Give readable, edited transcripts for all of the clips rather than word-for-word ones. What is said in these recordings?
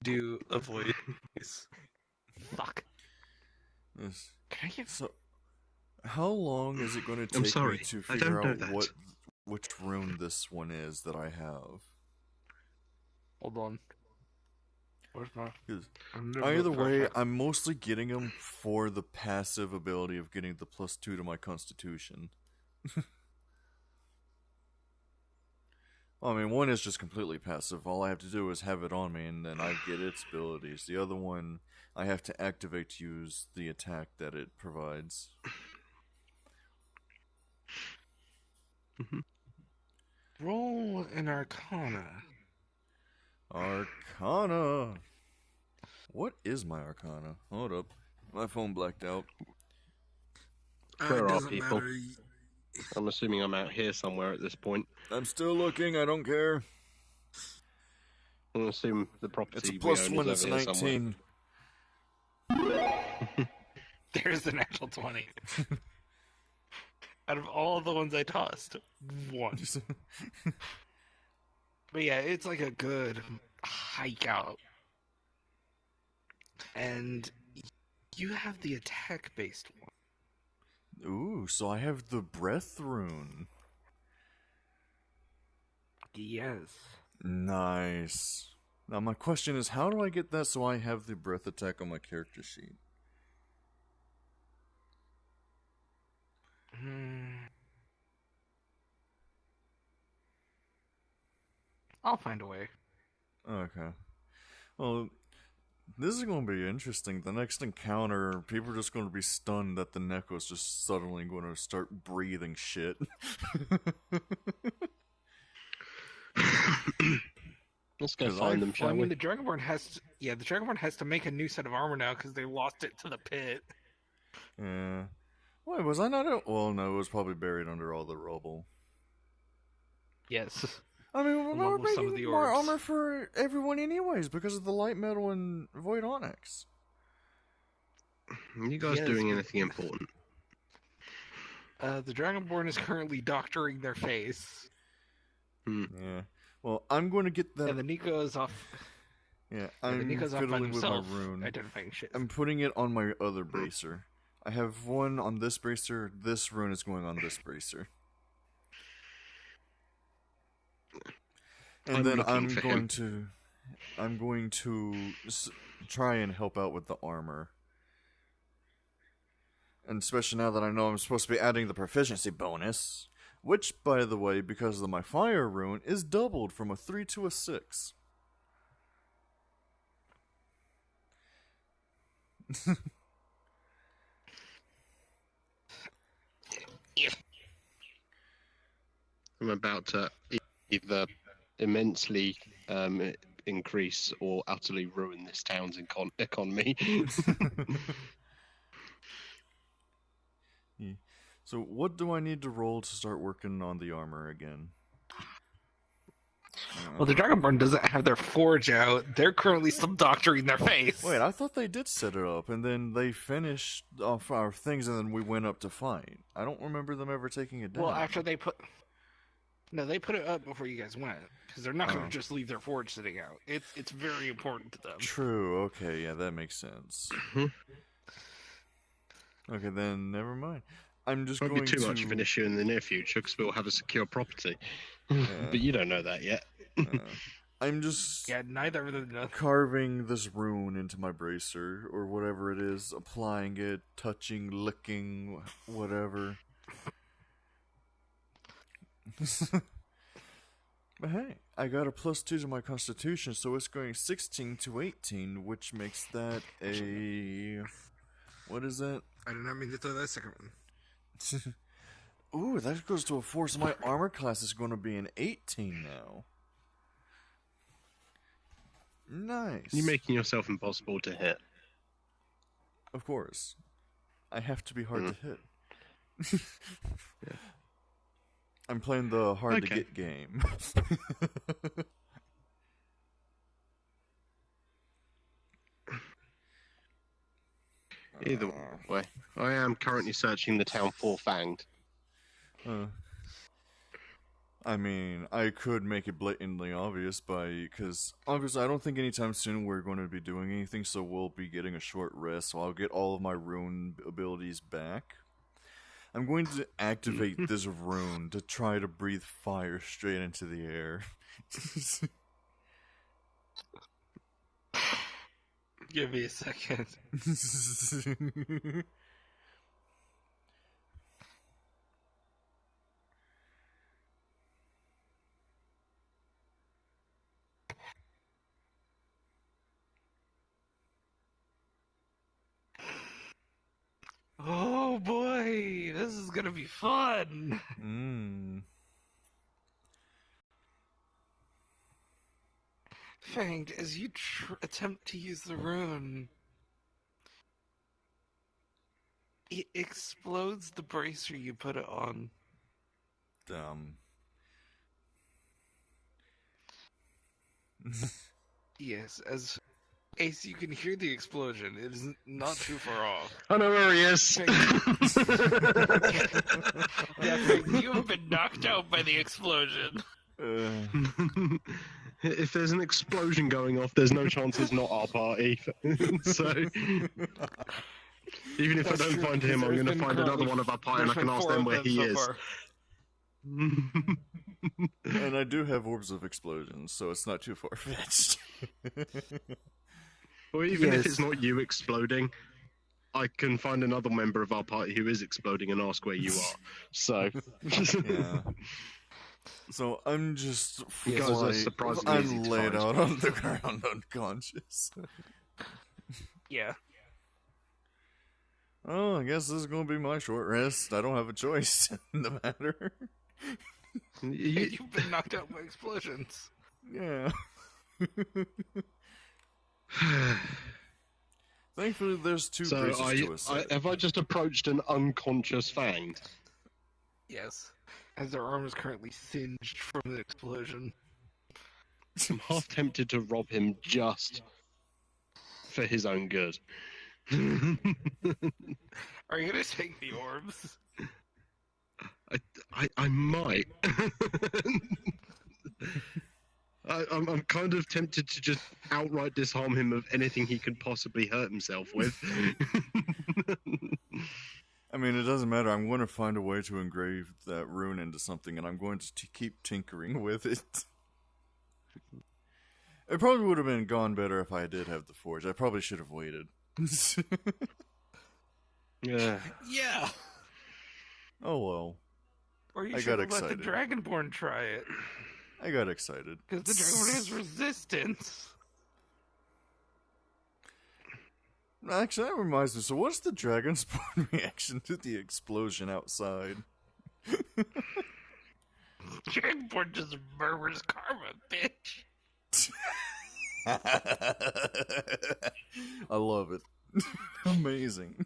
do a voice. Fuck. Yes. Can I get... So, how long is it going to take I'm sorry, me to I figure don't know out that. which rune this one is that I have? Hold on. Where's my... 'Cause I'm never either looking for a way, fact. I'm mostly getting them for the passive ability of getting the +2 to my constitution. Well, I mean, one is just completely passive. All I have to do is have it on me, and then I get its abilities. The other one, I have to activate to use the attack that it provides. Roll an Arcana. Arcana! What is my Arcana? Hold up. My phone blacked out. Where it are doesn't people? matter. I'm assuming I'm out here somewhere at this point. I'm still looking, I don't care. I'm gonna assume the property It's a we own +1, is it's a over here somewhere. 19. There's the natural 20. Out of all the ones I tossed, one. But yeah, it's like a good hike out. And you have the attack-based one. Ooh, so I have the breath rune. Yes. Nice. Now my question is, how do I get that so I have the breath attack on my character sheet? I'll find a way. Okay. Well, this is going to be interesting. The next encounter, people are just going to be stunned that the Neko's just suddenly going to start breathing shit. Let's go 'Cause find them, Well, shall I mean, we? the Dragonborn has to... Yeah, the Dragonborn has to make a new set of armor now because they lost it to the pit. Yeah. Wait, was I not out? Well, no, it was probably buried under all the rubble. Yes. I mean, we're Along with some of making the more orbs. armor for everyone anyways because of the light metal and void onyx. Are you guys Yes, doing but- anything important? The Dragonborn is currently doctoring their face. Yeah. Well, I'm going to get that. And the Nico is off... Yeah, the I'm Nico's off by fiddling with my himself, rune. identifying shit. I'm putting it on my other bracer. I have one on this bracer. This rune is going on this bracer. And I'm then looking I'm for going him. to, try and help out with the armor. And especially now that I know I'm supposed to be adding the proficiency bonus, which, by the way, because of my fire rune, is doubled from a 3 to a 6. I'm about to either immensely increase or utterly ruin this town's economy. So what do I need to roll to start working on the armor again? Well, the Dragonborn doesn't have their forge out. They're currently still doctoring their face. Wait, I thought they did set it up, and then they finished off our things, and then we went up to fight. I don't remember them ever taking it down. Well, after they put... No, they put it up before you guys went. Because they're not going to just leave their forge sitting out. It's very important to them. True, okay, yeah, that makes sense. Okay, then, never mind. I'm just Won't going be too to... much of an issue in the near future because we'll have a secure property. But you don't know that yet. I'm just Yeah, neither of them know. carving this rune into my bracer, or whatever it is, applying it, touching, licking, whatever. But hey, I got a +2 to my constitution, so it's going 16 to 18, which makes that a... What is that? I did not mean to throw that second one. Ooh, that goes to a 4, so my armor class is going to be an 18 now. Nice. You're making yourself impossible to hit. Of course. I have to be hard to hit. I'm playing the hard to Okay. get game. Either way, I am currently searching the town for Fanged. I mean, I could make it blatantly obvious because obviously I don't think anytime soon we're going to be doing anything, so we'll be getting a short rest, so I'll get all of my rune abilities back. I'm going to activate this rune to try to breathe fire straight into the air. Give me a second. Oh boy, this is gonna be fun. Fanged, as you attempt to use the rune, it explodes the bracer you put it on. Yes, as Ace, you can hear the explosion. It is not too far off. I know where he is. Yeah, Fanged, you have been knocked out by the explosion. If there's an explosion going off, there's no chance it's not our party. So, even if I don't find him, I'm going to find another one of our party and I can ask them where he is. And I do have orbs of explosions, so it's not too far-fetched. Or even if it's not you exploding, I can find another member of our party who is exploding and ask where you are. So, yeah. So I'm just surprisingly I'm easy to laid find. out on the ground unconscious. Yeah. Oh, I guess this is going to be my short rest. I don't have a choice in the matter. You've been knocked out by explosions. Yeah. Thankfully, there's two braces to a set. Have I just approached an unconscious Fanged? Yes. As their arm is currently singed from the explosion. I'm half tempted to rob him just for his own good. Are you gonna take the orbs? I might. I'm kind of tempted to just outright disarm him of anything he could possibly hurt himself with. I mean, it doesn't matter. I'm going to find a way to engrave that rune into something, and I'm going to keep tinkering with it. It probably would have been gone better if I did have the forge. I probably should have waited. Yeah. Yeah. Oh well. Or you I should got have let the excited. Dragonborn try it. I got excited. Because the Dragonborn has resistance. Actually, that reminds me. So, what's the Dragonspawn reaction to the explosion outside? Dragonborn just murders Karma, bitch. I love it. Amazing.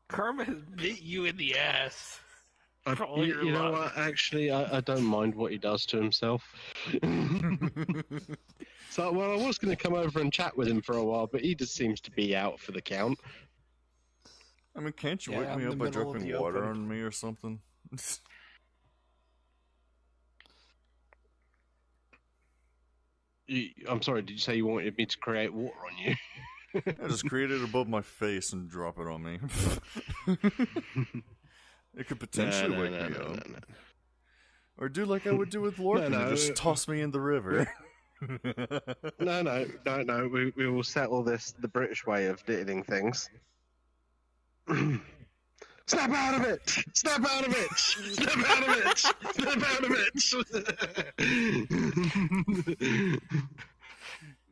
Karma has bit you in the ass. For all your You know love. what? Actually, I don't mind what he does to himself. So, well, I was going to come over and chat with him for a while, but he just seems to be out for the count. I mean, can't you Yeah, wake out me in up the by middle of dropping the water open. on me or something? I'm sorry, did you say you wanted me to create water on you? I just create it above my face and drop it on me. It could potentially wake me up. Or do like I would do with Lorcan and just toss me in the river. No. We will settle this the British way of doing things. Snap out of it! Snap out of it! Snap out of it! Snap out of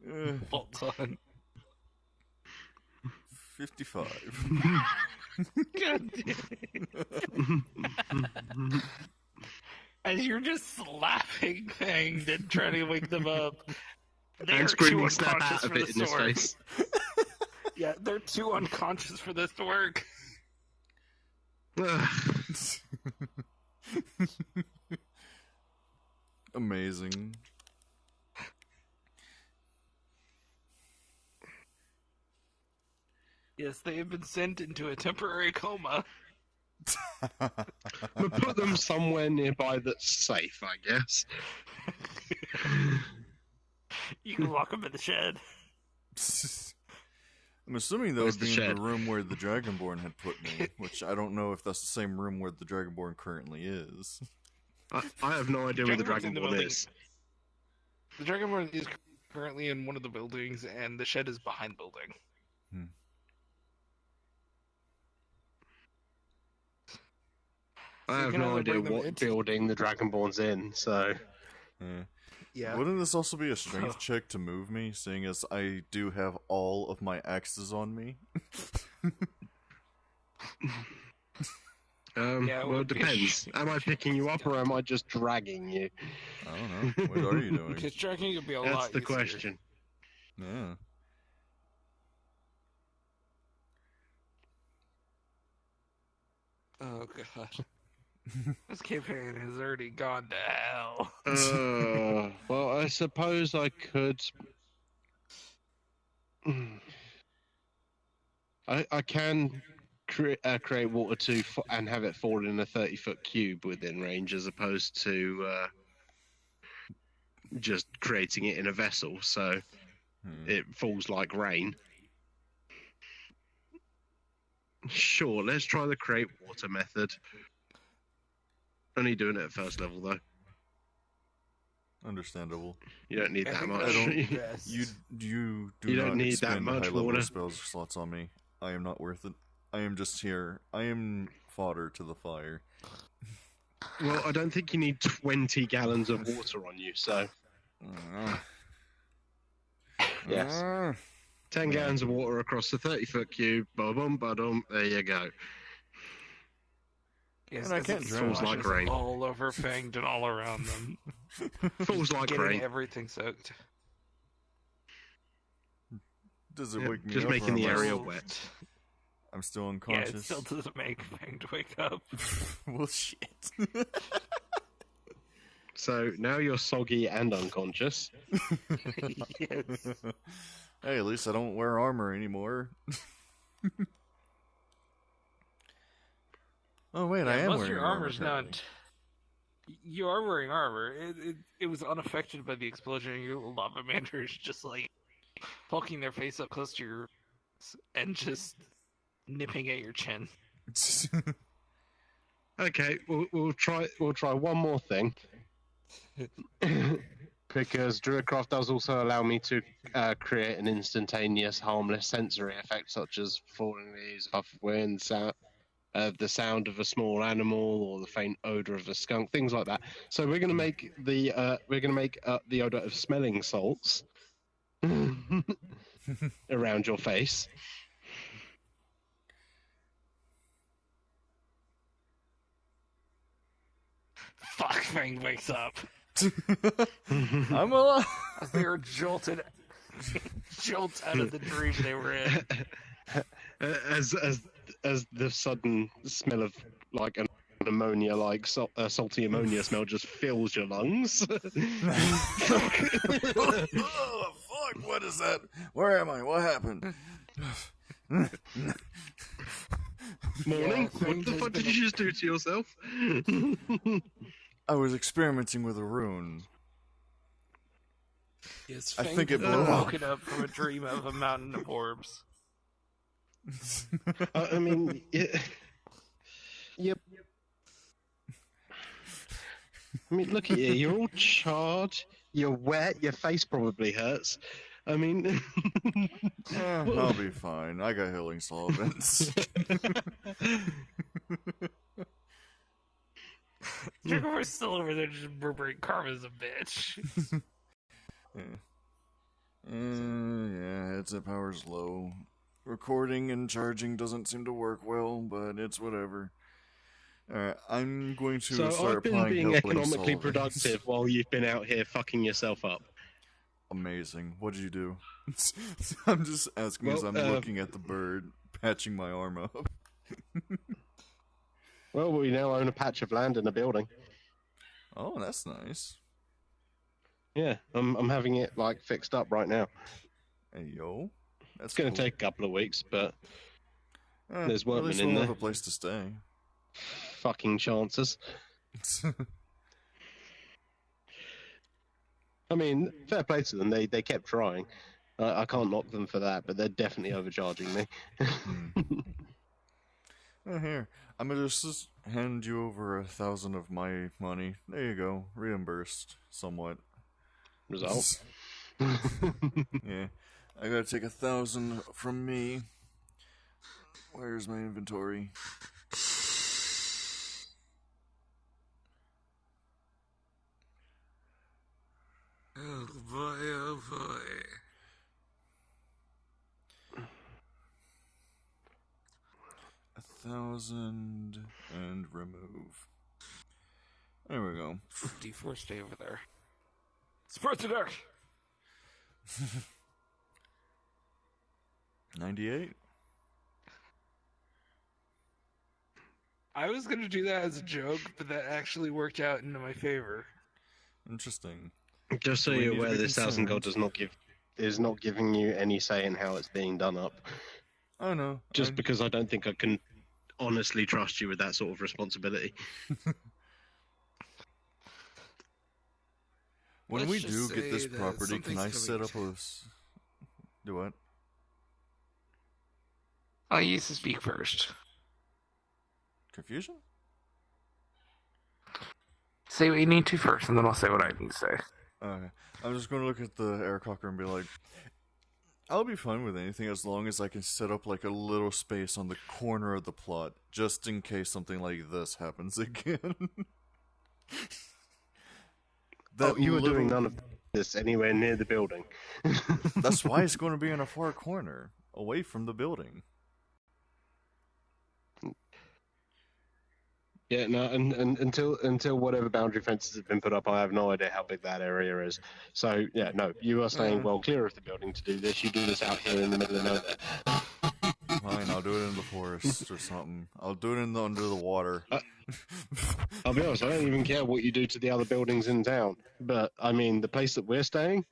it! Well done. 55. God damn it. As you're just slapping things and trying to wake them up, they're And too screaming snap unconscious out of for it this in his to work. face. Yeah, they're too unconscious for this to work. Amazing. Yes, they have been sent into a temporary coma. We'll put them somewhere nearby that's safe, I guess. You can lock them in the shed. I'm assuming that Where's would the be in shed? the room where the Dragonborn had put me, which I don't know if that's the same room where the Dragonborn currently is. I have no idea where the Dragonborn's in the Dragonborn building. is. The Dragonborn is currently in one of the buildings, and the shed is behind the building. I you have can no either idea bring them what into- building the Dragonborn's in, so... Yeah. Yeah. Wouldn't this also be a strength check to move me, seeing as I do have all of my axes on me? Yeah, it well, it would be a depends. Am I picking you up or am I just dragging you? I don't know. What are you doing? Because tracking would be a That's lot the easier. question. Yeah. Oh god. This campaign has already gone to hell. Well, I suppose I could. I can create water and have it fall in a 30-foot cube within range, as opposed to just creating it in a vessel, so it falls like rain. Sure, let's try the create water method. Only doing it at first level, though. Understandable. You don't need I that think much. I don't- Yes. You do You not don't need that expend much high-level water. spell slots on me. I am not worth it. I am just here. I am fodder to the fire. Well, I don't think you need 20 gallons of water on you, so yes. 10 gallons of water across the 30-foot cube, ba-bum, ba-dum, there you go. Yes, And I as can't it drown. Falls like splashes rain. all over Fanged and all around them. Falls like Getting rain. everything soaked. Does it Yeah, wake me just up? or making am the I area still- wet. I'm still Yeah, unconscious. it still doesn't make Fanged wake up. Well, shit. So now you're soggy and unconscious. Yes. Hey, at least I don't wear armor anymore. Oh wait, I Yeah, am most of wearing your armor. armor's currently. not. You are wearing armor. It was unaffected by the explosion. And your lava mander is just like poking their face up close to your and just nipping at your chin. Okay, we'll try one more thing. Because Druidcraft does also allow me to create an instantaneous, harmless sensory effect, such as falling leaves, puff of wind, the sound of a small animal, or the faint odor of a skunk, things like that. So we're going to make the odor of smelling salts around your face. Fuck! Fang wakes up I'm alive. as they were jolted out of the dream they were in. As the sudden smell of like an ammonia, like salty ammonia smell, just fills your lungs. Oh fuck! What is that? Where am I? What happened? Morning. Yeah, What the fuck did you just do to yourself? I was experimenting with a rune. Yes, I Fang think it has blew been up. woken up from a dream of a mountain of orbs. I mean, yep. I mean, look at you. You're all charred. You're wet. Your face probably hurts. I mean, I'll be fine. I got healing solvents. Dragonborn's still over there just murmuring Karma's a bitch. Yeah, headset power's low. Recording and charging doesn't seem to work well, but it's whatever. Alright, I'm going to so start I've been applying being healing economically solvents. productive while you've been out here fucking yourself up. Amazing. What did you do? I'm just asking as I'm looking at the bird, patching my arm up. Well, we now own a patch of land and a building. Oh, that's nice. Yeah, I'm having it like fixed up right now. Hey, yo. That's It's going to cool. take a couple of weeks, but there's at workmen least in we'll there. have a place to stay. fucking chances. I mean, fair play to them. They kept trying. I can't knock them for that, but they're definitely overcharging me. Here, I'm gonna just hand you over 1,000 of my money. There you go, reimbursed somewhat. Result. Yeah, I gotta take 1,000 from me. Where's my inventory? Oh boy, oh boy. $1,000 and remove. There we go. D4 stay over there. Support the deck! 98? I was gonna do that as a joke, but that actually worked out into my favor. Interesting. Just so Do we you're need to aware, be this 1,000 gold concerned? is not giving you any say in how it's being done up. Oh no. Just because I don't think I can honestly trust you with that sort of responsibility. When Let's we just do get this say that property, can I something's set coming. up do what? I'll use to speak first. Confusion? Say what you need to first, and then I'll say what I need to say. Okay. I'm just gonna look at the aircocker and be like, I'll be fine with anything as long as I can set up like a little space on the corner of the plot, just in case something like this happens again. You were doing none of this anywhere near the building. That's why it's going to be in a far corner, away from the building. Yeah, no, and until whatever boundary fences have been put up, I have no idea how big that area is. So yeah, no, you are staying well clear of the building to do this. You do this out here in the middle of nowhere. Fine, I'll do it in the forest or something. I'll do it under the water. I'll be honest, I don't even care what you do to the other buildings in town. But I mean, the place that we're staying,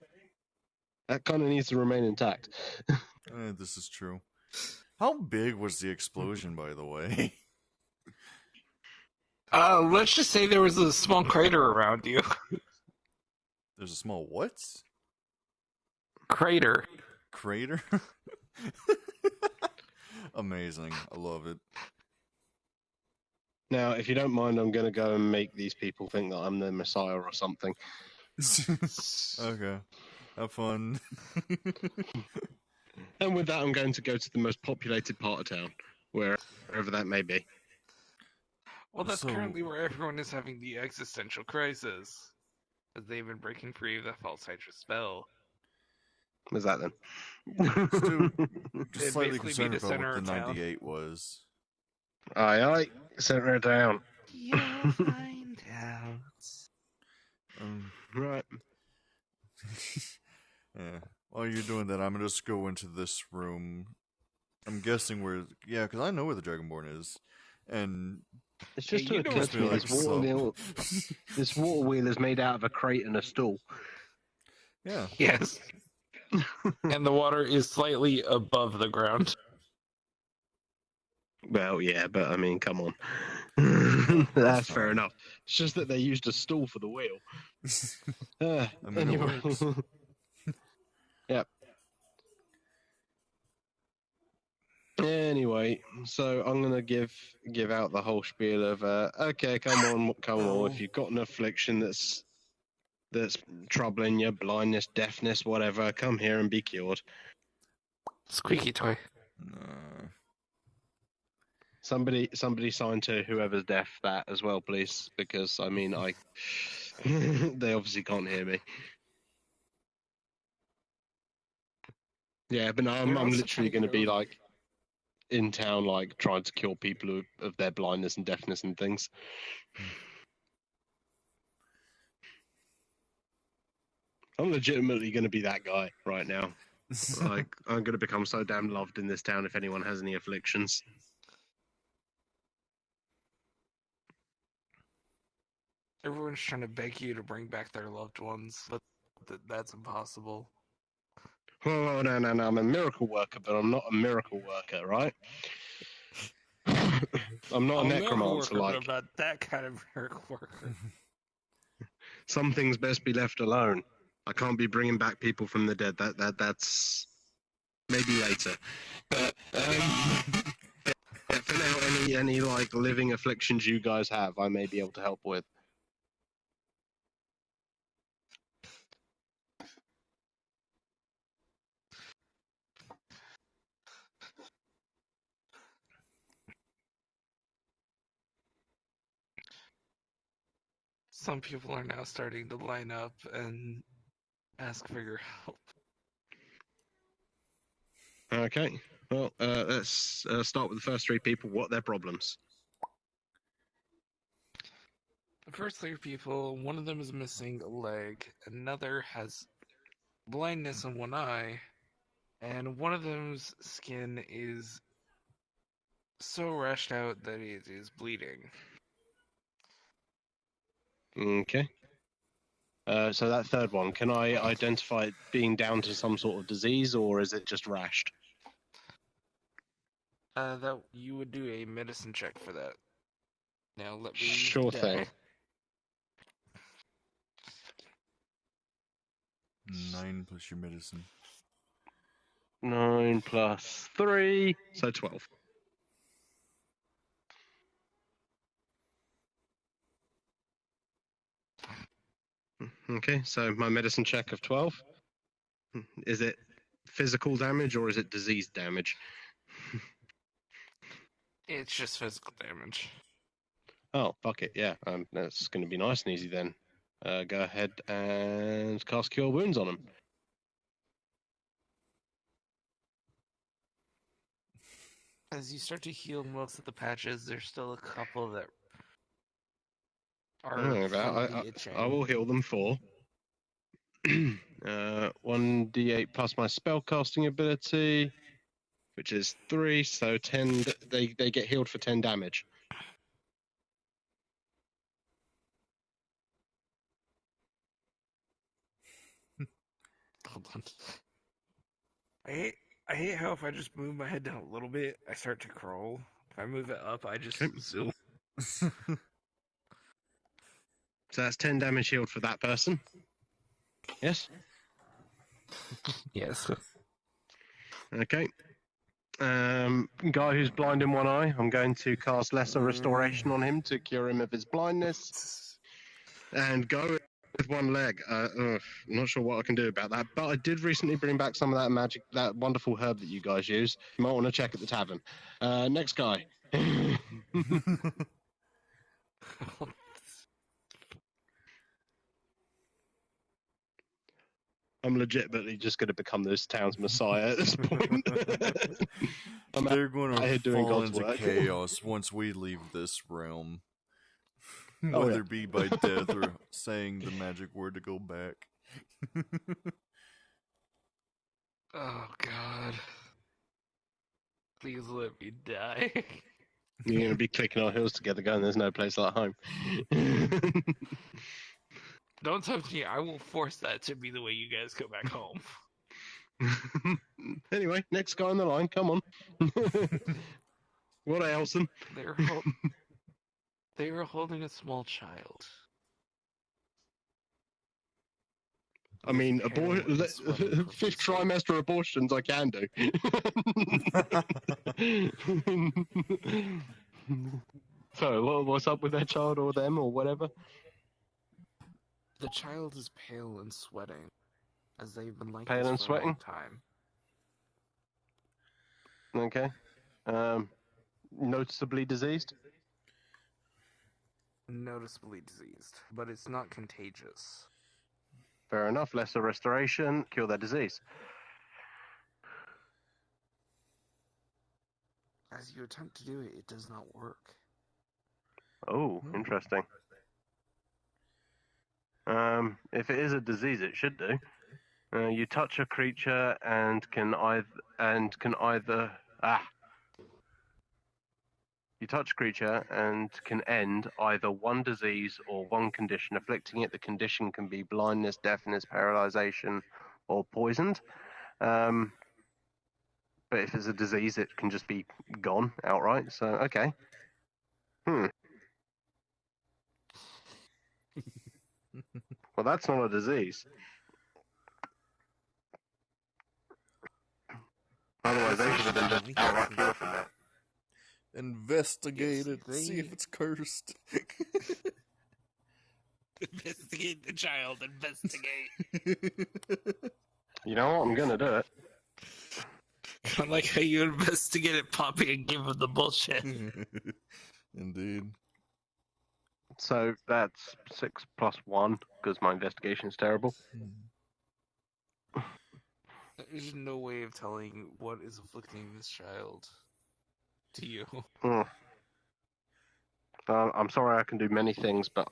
that kind of needs to remain intact. This is true. How big was the explosion, by the way? Let's just say there was a small crater around you. There's a small what? Crater. Crater? Amazing. I love it. Now, if you don't mind, I'm going to go and make these people think that I'm the Messiah or something. Okay. Have fun. And with that, I'm going to go to the most populated part of town, wherever that may be. Well, that's So- currently where everyone is having the existential crisis. As they've been breaking free of that false hydra spell. Was that then? Still, It just slightly basically concerned made a about center what of the town. 98 was. Aye, aye. Center it down. You'll find out. Right. Yeah. While you're doing that, I'm gonna just go into this room. I'm guessing where... Yeah, because I know where the Dragonborn is. And... It's just Yeah, to you know occur to me, what's this water up. wheel, this water wheel is made out of a crate and a stool. Yeah. Yes. And the water is slightly above the ground. Well, yeah, but I mean, come on. That's fair fine. enough. It's just that they used a stool for the wheel. I mean, it Anyway. works. Yep. Anyway, so I'm gonna give out the whole spiel of okay, come on. If you've got an affliction that's troubling you, blindness, deafness, whatever, come here and be cured. Squeaky toy. Somebody sign to whoever's deaf that as well, please, because I mean they obviously can't hear me. Yeah, but no, I'm also literally trying going to to be get like in town, like trying to cure people of their blindness and deafness and things. I'm legitimately going to be that guy right now. Like, I'm going to become so damn loved in this town if anyone has any afflictions. Everyone's trying to beg you to bring back their loved ones, but that's impossible. Oh, no, I'm a miracle worker, but I'm not a miracle worker, right? I'm not I'll a never necromancer. work Like I'm not that kind of miracle worker. some things best be left alone. I can't be bringing back people from the dead. That's maybe later. But yeah, for now, any like living afflictions you guys have, I may be able to help with. Some people are now starting to line up and ask for your help. Okay. Well, let's start with the first three people. What are their problems? The first three people, one of them is missing a leg, another has blindness in one eye, and one of them's skin is so rashed out that it is bleeding. Okay. So that third one, can I identify it being down to some sort of disease, or is it just rashed? That you would do a medicine check for that. Now let me Sure die. thing. 9 plus your medicine. 9 plus 3, so 12. Okay, so my medicine check of 12. Is it physical damage or is it disease damage? It's just physical damage. Oh, fuck it, yeah. That's going to be nice and easy then. Go ahead and cast Cure Wounds on him. As you start to heal most of the patches, there's still a couple that are slightly itching. I will heal them 4. 1d8 plus my spellcasting ability, which is 3, so 10. They get healed for 10 damage. Hold on. I hate how if I just move my head down a little bit, I start to crawl. If I move it up, I just zoom. So that's 10 damage healed for that person. Yes? Yes. Okay. Guy who's blind in one eye, I'm going to cast Lesser Restoration on him to cure him of his blindness. And go with one leg. I'm not sure what I can do about that, but I did recently bring back some of that magic, that wonderful herb that you guys use. You might want to check at the tavern. Next guy. I'm legitimately just going to become this town's messiah at this point. They're going out here to doing fall God's into work. chaos once we leave this realm. Oh, Whether yeah. it be by death or saying the magic word to go back. Oh God. Please let me die. You're going to be clicking our heels together going, there's no place like home. Don't tempt me. I will force that to be the way you guys go back home. Anyway, next guy on the line, come on. What ails them? They were holding a small child. I mean, Pale and sweating fifth profusely. trimester abortions I can do. So, what's up with that child or them or whatever? The child is pale and sweating, as they've been like Pale this and for sweating? a long time. Okay. Noticeably diseased? Noticeably diseased, but it's not contagious. Fair enough. Lesser restoration, cure their disease. As you attempt to do it, it does not work. Oh, interesting. If it is a disease, it should do. You touch a creature and can either you touch a creature and can end either one disease or one condition afflicting it. The condition can be blindness, deafness, paralyzation, or poisoned. But if it's a disease, it can just be gone outright. So, okay. Hmm. Well, that's not a disease. Otherwise, they should have been just a cure for that. Investigate Yes, it. See if it's cursed. Investigate the child. Investigate. You know what? I'm gonna do it. I like how you investigated Poppy and give him the bullshit. Indeed. So that's 6 plus 1 because my investigation is terrible. There's no way of telling what is afflicting this child to you. Hmm. I'm sorry, I can do many things, but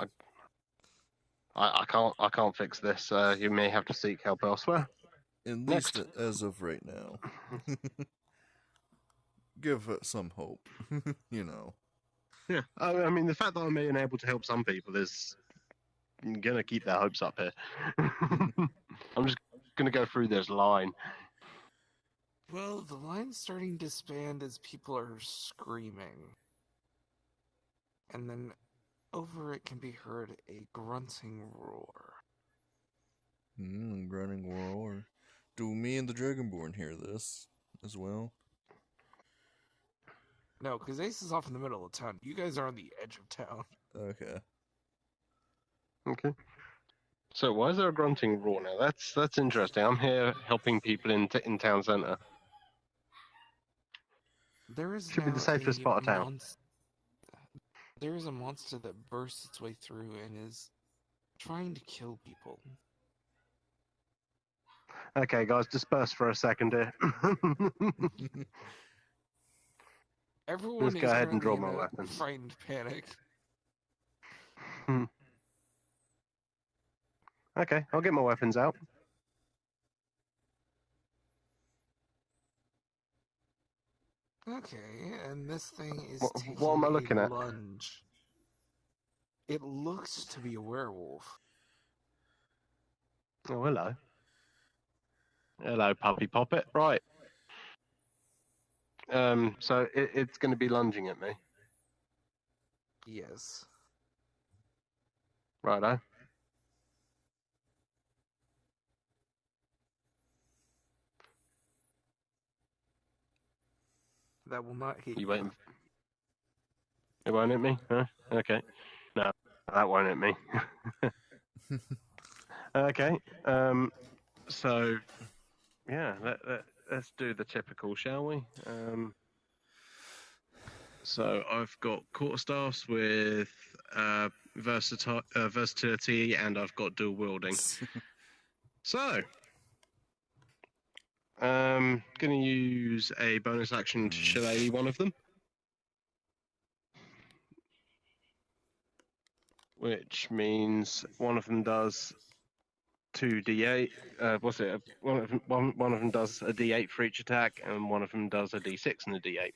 I can't fix this. You may have to seek help elsewhere. At Next. least as of right now. Give it some hope. You know. Yeah, I mean, the fact that I'm being able to help some people is gonna keep their hopes up here. I'm just gonna go through this line. Well, the line's starting to disband as people are screaming. And then over it can be heard a grunting roar. Grunting roar. Do me and the Dragonborn hear this as well? No, because Ace is off in the middle of town. You guys are on the edge of town. Okay. Okay. So why is there a grunting roar now? That's interesting. I'm here helping people in town centre. There is Should be now the safest a spot of town. There is a monster that bursts its way through and is trying to kill people. Okay, guys, disperse for a second here. Everyone Let's is go ahead and currently draw in my a weapons. frightened panic. Okay, I'll get my weapons out. Okay, and this thing is What am I looking taking a at? lunge. It looks to be a werewolf. Oh, hello. Hello, puppy poppet. Right. So it's going to be lunging at me. Yes. Righto. That will not hit You you. waiting? It won't hit me? Huh? Okay. No, that won't hit me. Okay. So, yeah, let's do the typical, shall we? So I've got quarterstaffs with versatility, and I've got dual wielding. So, gonna use a bonus action to shillelagh one of them, which means one of them does 2d8. What's it? One of them does a d8 for each attack, and one of them does a d6 and a d8.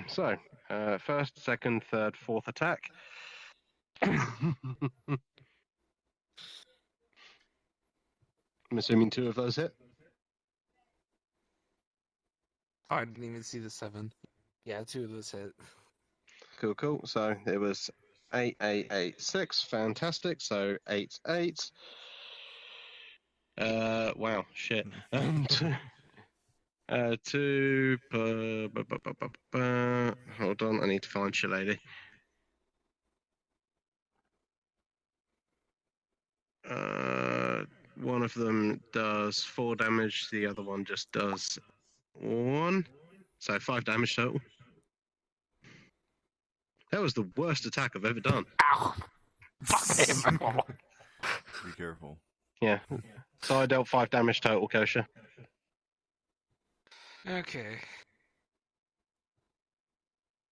So, first, second, third, fourth attack. I'm assuming 2 of those hit. Oh, I didn't even see the 7. Yeah, 2 of those hit. Cool. So it was 8, 8, 8, 6. Fantastic. So 8, 8. Wow, shit. 2. Hold on, I need to find Shillelagh. One of them does 4 damage, the other one just does 1. So 5 damage total. That was the worst attack I've ever done. Ow! Fuck him! Be careful. Yeah. So I dealt 5 damage total, Kosha. Okay.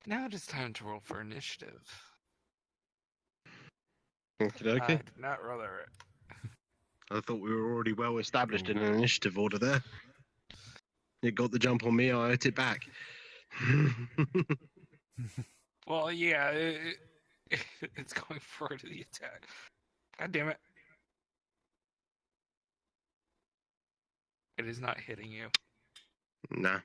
Now it is time to roll for initiative. Okie dokie. I did not roll it. I thought we were already well established in an initiative order there. It got the jump on me, I hit it back. Well, yeah, it's going forward to the attack. God damn it. It is not hitting you. Nah.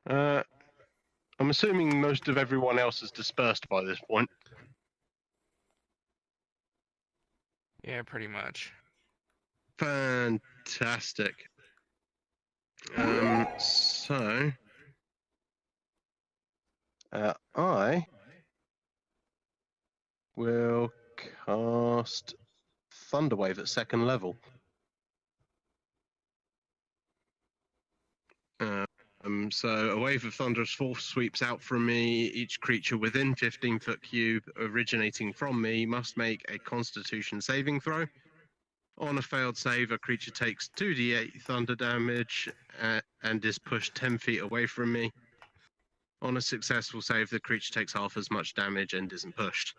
I'm assuming most of everyone else is dispersed by this point. Yeah, pretty much. Fantastic. So I will cast Thunderwave at second level. So a wave of thunderous force sweeps out from me. Each creature within 15-foot cube originating from me must make a Constitution saving throw. On a failed save, a creature takes 2d8 thunder damage and is pushed 10 feet away from me. On a successful save, the creature takes half as much damage and isn't pushed.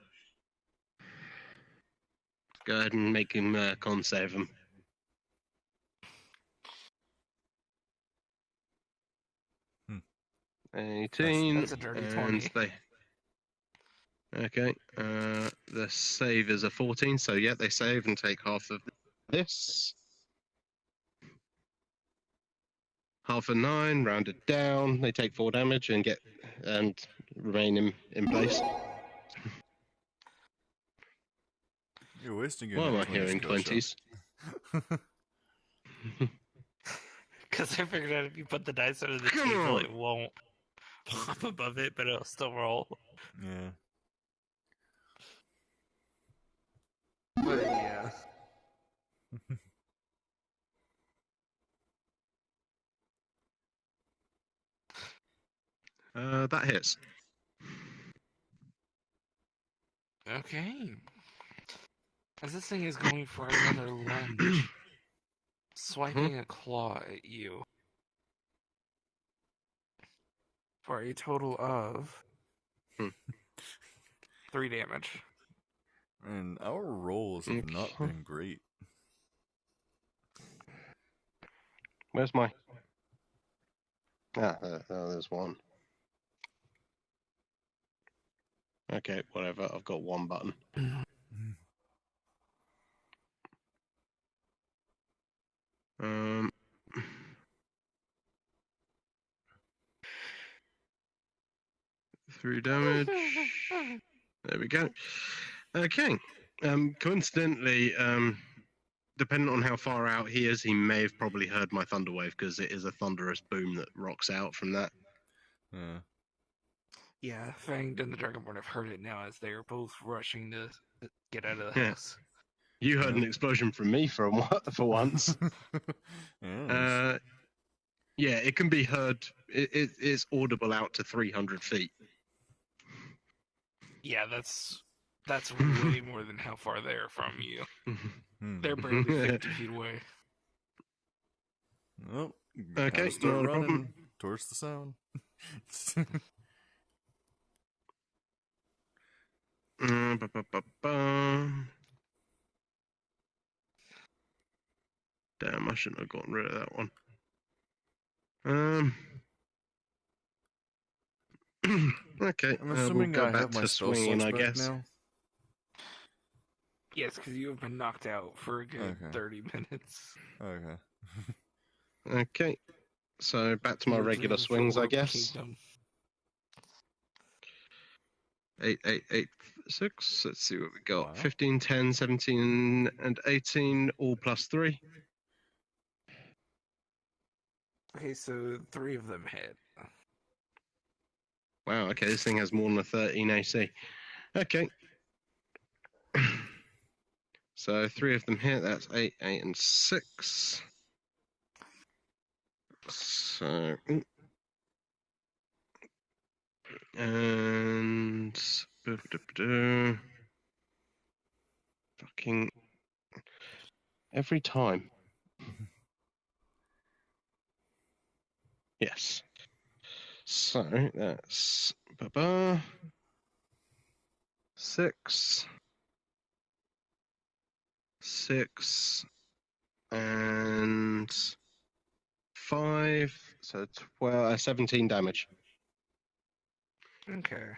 Go ahead and make him con save him. Hmm. 18. That's a dirty and 20. Okay. The save is a 14, so yeah, they save and take half of this. Half a 9, rounded down. They take 4 damage and remain in place. You're wasting your Why am I nat 20 hearing skill shot. 20s? Because I figured out if you put the dice under the Come table, on. it won't pop above it, but it'll still roll. Yeah. But yeah. That hits. Okay. As this thing is going for another lunge, swiping a claw at you for a total of 3 damage. And our rolls have not Okay. been great. Where's my... there's one. Okay, whatever. I've got one button. Um, 3 damage. There we go. Okay. Coincidentally, depending on how far out he is, he may have probably heard my thunder wave because it is a thunderous boom that rocks out from that. Yeah. Yeah, Fanged and the Dragonborn have heard it now as they are both rushing to get out of the Yeah. house. You heard Yeah. an explosion from me for once. Yes. Yeah, it can be heard. It's audible out to 300 feet. Yeah, that's way more than how far they are from you. They're barely 50 feet away. Well, Okay, gotta start not a running problem. towards the sound. Damn, I shouldn't have gotten rid of that one. Okay, I'm we'll assuming go I back have my to spell swinging, slots I back guess. now. Yes, because you have been knocked out for a good Okay. 30 minutes. Okay. Okay, so back to my regular swings, I guess. Kingdom. 8, 8, 8, 6. Let's see what we got. Wow. 15, 10, 17, and 18, all plus 3. Okay, so 3 of them hit. Wow, okay, this thing has more than a 13 AC. Okay. So 3 of them hit, that's 8, 8, and 6. So... And... Fucking... Every time. Yes. So, that's... 6... 6... And... 5... So 12... 17 damage. Okay.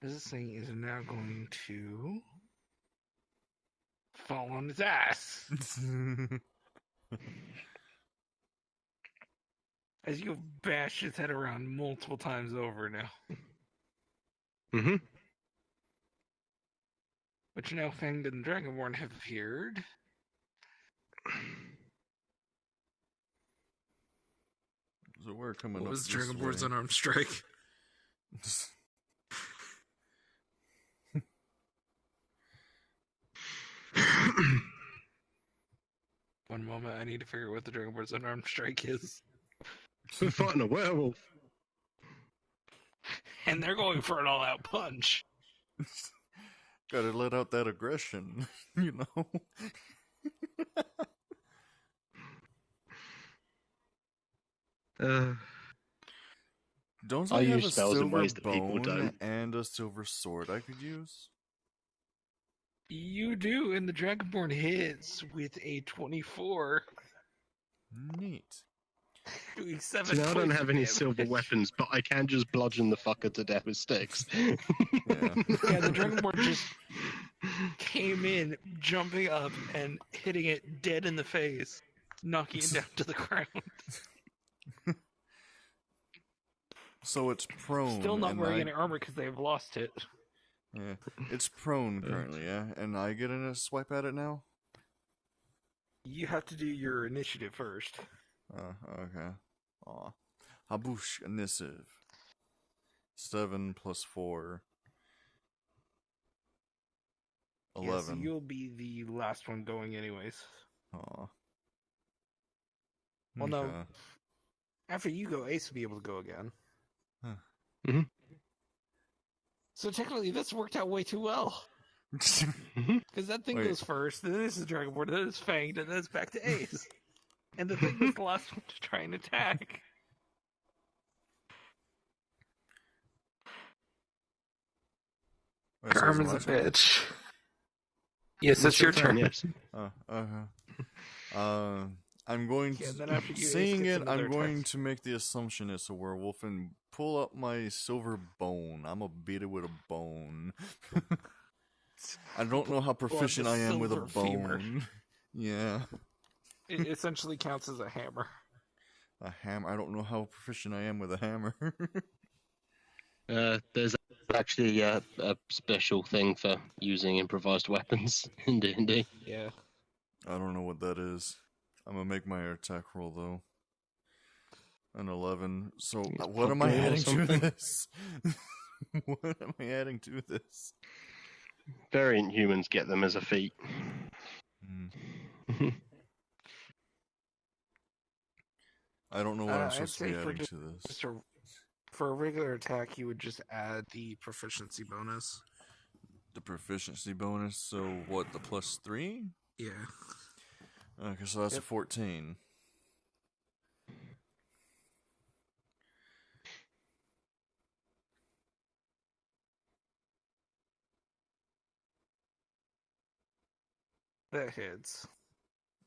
This thing is now going to fall on its ass. as you bash its head around multiple times over now. Mm-hmm. Which now Fanged and Dragonborn have appeared. So we're coming What up was this Dragonborn's way. unarmed strike? One moment, I need to figure out what the Dragonborn's unarmed strike is. We're fighting a werewolf. And they're going for an all-out punch. Gotta let out that aggression, you know? Don't I I have use a spells in silver ways that people bone don't. and a silver sword I could use? You do, and the Dragonborn hits with a 24, Neat. doing 7 So now I don't points have of any silver damage. weapons, but I can just bludgeon the fucker to death with sticks. Yeah. Yeah, the Dragonborn just came in, jumping up and hitting it dead in the face, knocking it down to the ground. So it's prone. Still not and wearing I- any armor because they've lost it. Yeah. It's prone currently, yeah? And I get a swipe at it now? You have to do your initiative first. Okay. Aw. Haboosh, initiative. 7 plus 4. Yeah, 11. so you'll be the last one going anyways. Aw. Well, no. Okay. After you go, Ace will be able to go again. Huh. Mhm. So technically, this worked out way too well. Because that thing Wait. goes first, then this is Dragonborn, then it's Fanged, and then it's back to Ace. And the thing was the last one to try and attack. Wait, so Karma's it's a my turn? bitch. Yes, it's your turn. Yes. Oh, okay. I'm going to. Yeah, then after you, Ace Seeing gets it, another I'm going attack. to make the assumption it's a werewolf and pull up my silver bone. I'm a beat it with a bone. I don't know how proficient the I am with a silver femur. bone. Yeah. It essentially counts as a hammer. A hammer. I don't know how proficient I am with a hammer. There's actually a special thing for using improvised weapons in D&D. Yeah. I don't know what that is. I'm gonna make my attack roll though. An 11. So what am I Pop roll or adding to something? this? What am I adding to this? Variant humans get them as a feat. Hmm. I don't know what I'm I'd supposed to be say for adding just- to this. Just for a regular attack, you would just add the proficiency bonus. The proficiency bonus. So what? The plus 3? Yeah. Okay, so that's a Yep. 14. That hits.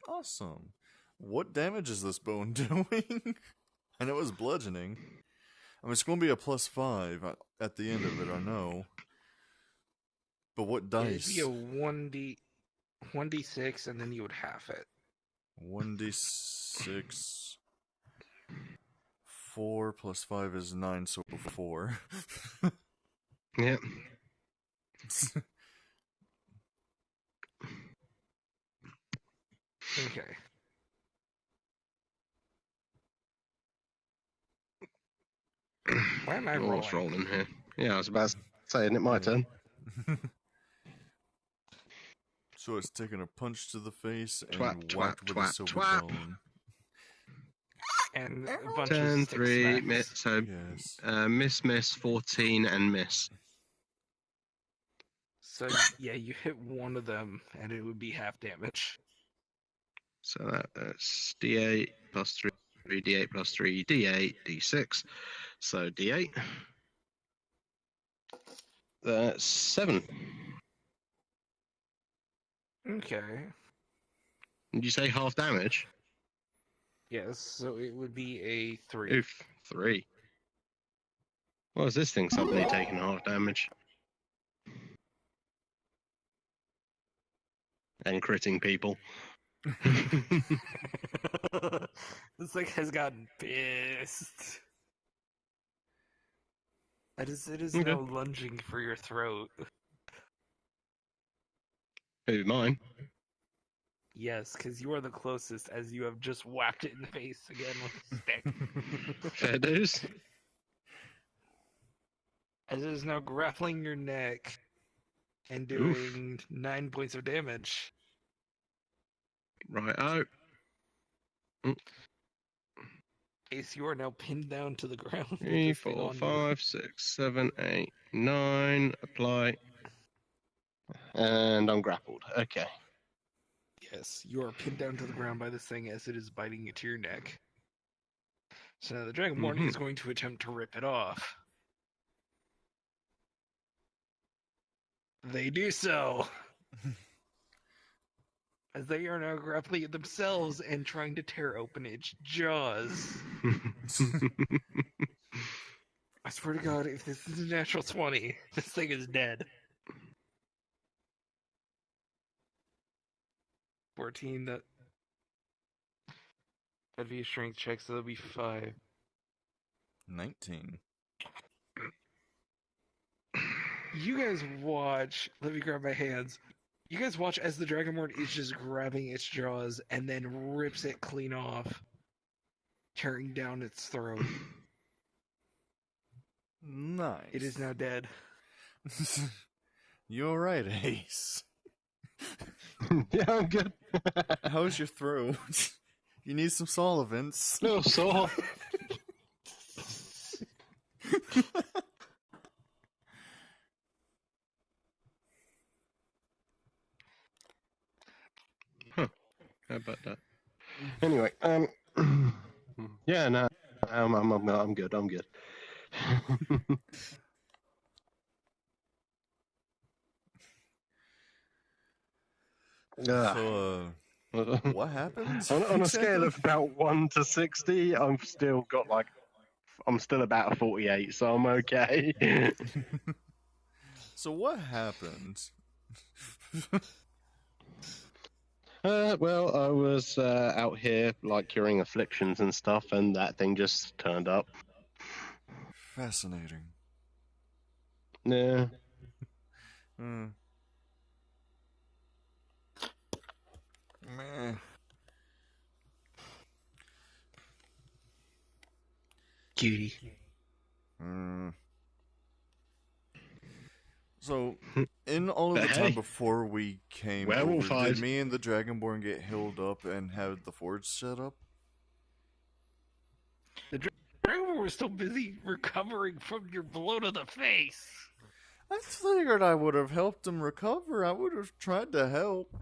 Awesome. What damage is this bone doing? I know it's bludgeoning. I mean, it's going to be a plus 5 at the end of it, I know. But what It'd dice? be a 1d6, and then you would half it. 1d6. 4 plus 5 is 9, so 4. Yeah. Okay. Why am I What's rolling? rolling here? Yeah, I was about to say, isn't it my turn? So it's taking a punch to the face and Twat, whacked twat, with a twat, silver twat. bone. And a bunch 10, of stick 3, smacks. miss, so Yes. miss, 14, and miss. So yeah, you hit one of them, and it would be half damage. So that's D8 plus 3, D8 plus 3, D8, D6. So D8. That's 7. Okay. Did you say half damage? Yes, so it would be a 3. Oof, 3. What is this thing suddenly taking half damage? And critting people. This thing has gotten pissed. It is Okay. now lunging for your throat. Maybe mine. Yes, because you are the closest, as you have just whacked it in the face again with a stick. Fair dues. As it is now grappling your neck and doing 9 points of damage. Right out. Ace, you are now pinned down to the ground. with 3, this thing 4, on you. 5, 6, 7, 8, 9. Apply. And I'm grappled. Okay. Yes, you are pinned down to the ground by this thing as it is biting into your neck. So now the Dragonborn is going to attempt to rip it off. They do so. As they are now grappling at themselves and trying to tear open its jaws. I swear to God, if this is a natural 20, this thing is dead. 14, that'd be a strength check, so that'll be 5. 19. You guys watch, let me grab my hands. You guys watch as the Dragonborn is just grabbing its jaws and then rips it clean off, tearing down its throat. Nice. It is now dead. You alright, Ace? Yeah, I'm good. How's your throat? You need some solvents. Little sore. How about that? Anyway, yeah, no, I'm good. I'm good. So, what happened? On a scale of about 1 to 60, I'm still about a 48, so I'm okay. So what happened? Well, I was out here curing afflictions and stuff, and that thing just turned up. Fascinating. Yeah. Hmm. Meh. Cutie. So, in all of the But time hey, before we came werewolf over, did eyes. me and the Dragonborn get healed up and have the forge set up? The Dragonborn was still busy recovering from your blow to the face. I figured I would have helped him recover. I would have tried to help.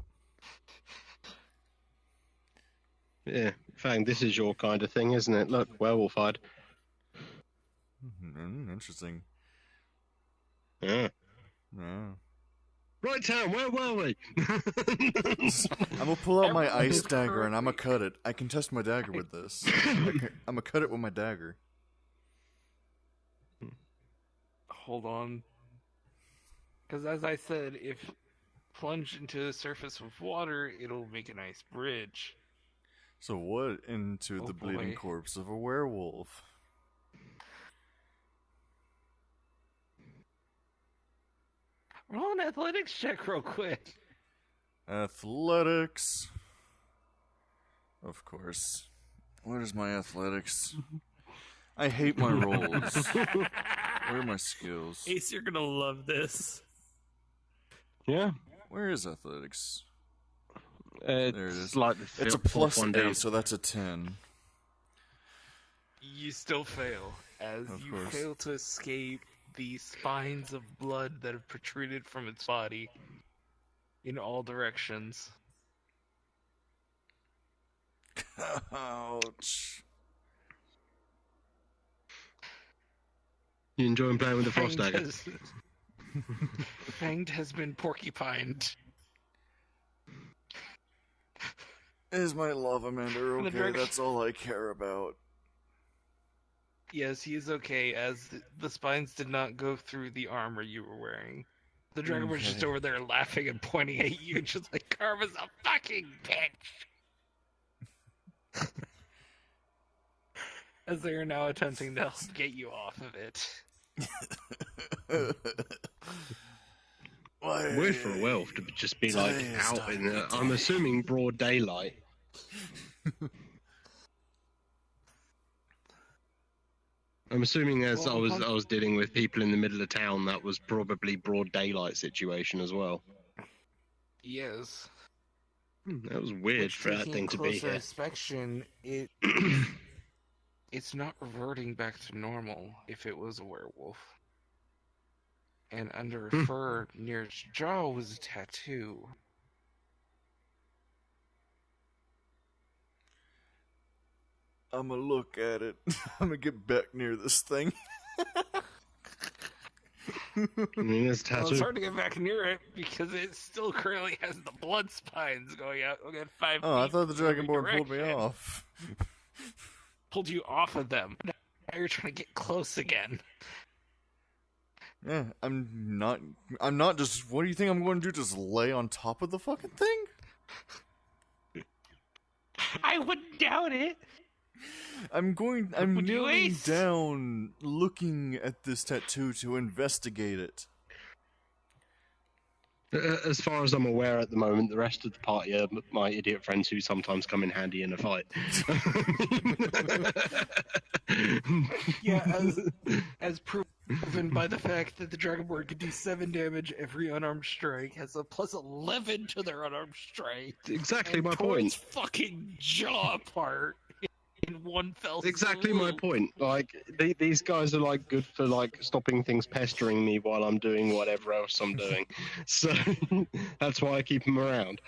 Yeah, Fang, this is your kind of thing, isn't it? Look, werewolf-eyed. Interesting. Yeah. Yeah. Right, Tom, where were we? I'm gonna pull out my ice dagger and I'm gonna cut it. I can test my dagger with this. I'm gonna cut it with my dagger. Hold on. Because as I said, if plunged into the surface of water, it'll make a nice bridge. So what into Oh, the bleeding boy. corpse of a werewolf? Roll an athletics check real quick. Athletics. Of course. What is my athletics? I hate my rolls. Where are my skills? Ace, you're gonna love this. Yeah. Where is athletics? It's There it is. like It's a fourth plus one down. 8, so that's a 10. You still fail, as Of you course. fail to escape the spines of blood that have protruded from its body in all directions. Ouch. You enjoying playing with the frost dagger? Fanged has been porcupined. Is my lavamander The okay? dragon- That's all I care about. Yes, he is okay, as the spines did not go through the armor you were wearing. The dragon was just Okay. over there laughing and pointing at you, just like, Karma's a fucking bitch! As they are now attempting to help get you off of it. Weird for a werewolf to just be like out in the, I'm assuming broad daylight. I'm assuming as I was dealing with people in the middle of town, that was probably broad daylight situation as well. Yes. That was weird for that thing to be closer here. Inspection, it's not reverting back to normal if it was a werewolf. And under her fur near its jaw was a tattoo. I'm gonna look at it. I'm gonna get back near this thing. I mean, this Well, tattoo. it's hard to get back near it because it still currently has the blood spines going out. Okay, 5 Oh, I feet thought the in every Dragonborn pulled me direction. off. Pulled you off of them. Now you're trying to get close again. Yeah, I'm not just. What do you think I'm going to do? Just lay on top of the fucking thing? I wouldn't doubt it. I'm Would you kneeling ace? down, looking at this tattoo to investigate it. As far as I'm aware at the moment, the rest of the party are my idiot friends who sometimes come in handy in a fight. Yeah, as proven by the fact that the Dragonborn can do 7 damage every unarmed strike, has a plus 11 to their unarmed strike. Exactly and my tore its point. fucking jaw apart in one fell Exactly my swoop. point. Like these guys are like good for like stopping things pestering me while I'm doing whatever else I'm doing. So that's why I keep them around.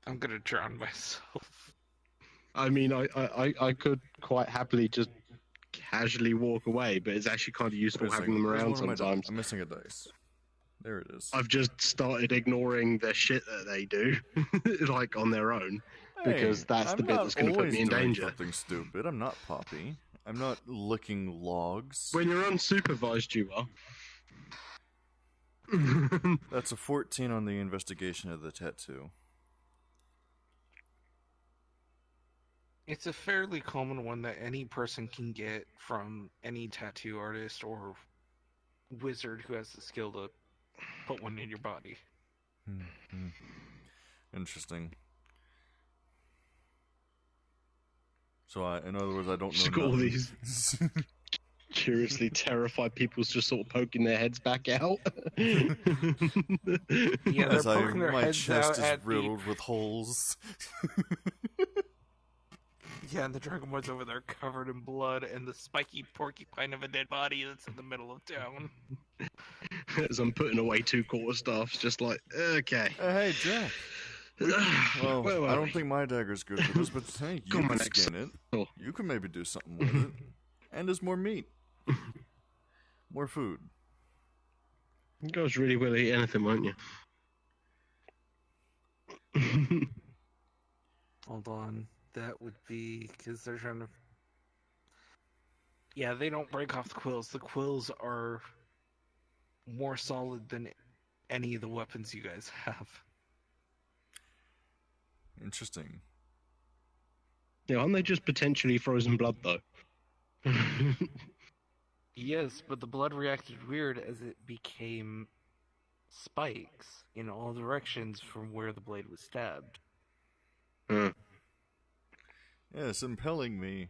I'm gonna drown myself. I mean, I could quite happily just casually walk away, but it's actually kind of useful having them Where's around one of my dice? sometimes. I'm missing a dice. There it is. I've just started ignoring the shit that they do, like on their own, because that's the bit that's going to put me in danger. Something stupid. I'm not Poppy. I'm not licking logs. When you're unsupervised, you are. That's a 14 on the investigation of the tattoo. It's a fairly common one that any person can get from any tattoo artist or wizard who has the skill to put one in your body. Interesting. So, in other words, I don't know. Just got all nothing. these curiously terrified people's just sort of poking their heads back out. Yeah, they're As poking their my heads chest out is at riddled with holes. Yeah, and the Dragonborn's over there covered in blood, and the spiky porcupine of a dead body that's in the middle of town. As I'm putting away 2 quarterstaffs, just like, okay. Hey, Jack. Well, Where were I don't we? think my dagger's good for this, but hey, you Come can on, next. skin it. Oh. You can maybe do something with it. And there's more meat. More food. You guys really will eat anything, won't you? Hold on. That would be because they're trying to. Yeah, they don't break off the quills. The quills are more solid than any of the weapons you guys have. Interesting. Yeah, aren't they just potentially frozen blood, though? Yes, but the blood reacted weird as it became spikes in all directions from where the blade was stabbed. Hmm. Yeah, it's impelling me.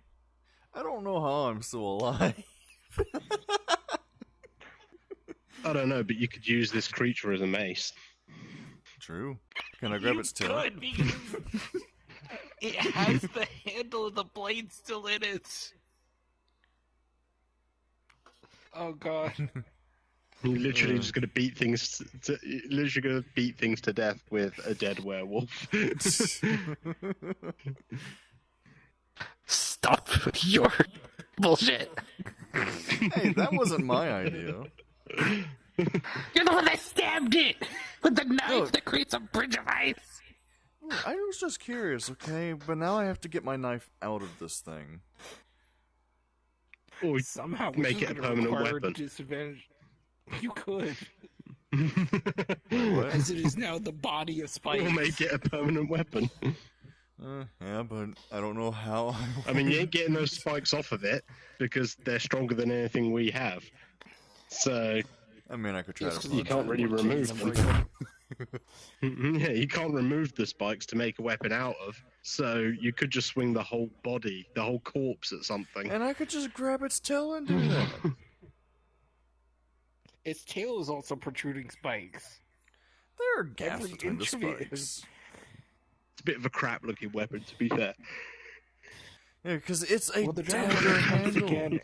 I don't know how I'm still alive. I don't know, but you could use this creature as a mace. True. Can I grab its tail? Good, because it has the handle of the blade still in it. Oh god. You're literally just gonna beat things. Literally gonna beat things to death with a dead werewolf. Stop your bullshit. Hey, that wasn't my idea. You're the one that stabbed it with the knife Look. that creates a bridge of ice. I was just curious, okay? But now I have to get my knife out of this thing. Or Somehow Make this is it a gonna permanent require weapon. Disadvantage. You could. What? As it is now the body of Spike. Or make it a permanent weapon. Yeah, but I don't know how. I mean, you ain't getting those spikes off of it because they're stronger than anything we have. So I mean, I could try to. you can't really remove them. Yeah, you can't remove the spikes to make a weapon out of. So you could just swing the whole body, the whole corpse at something. And I could just grab its tail and do that. Its tail is also protruding spikes. There are gaps Every between the inch of it spikes. It's a bit of a crap-looking weapon, to be fair. Yeah, because it's a Well, the dagger dragon handle. again.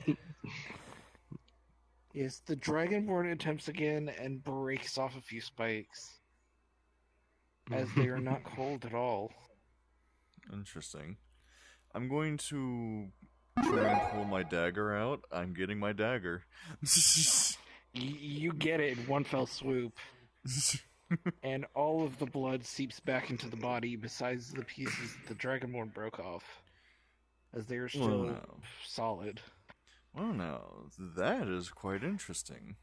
Yes, the dragonborn attempts again and breaks off a few spikes, as they are not cold at all. Interesting. I'm going to try and pull my dagger out. I'm getting my dagger. You get it in one fell swoop, and all of the blood seeps back into the body besides the pieces the dragonborn broke off, as they are still no. solid. Well, now, that is quite interesting.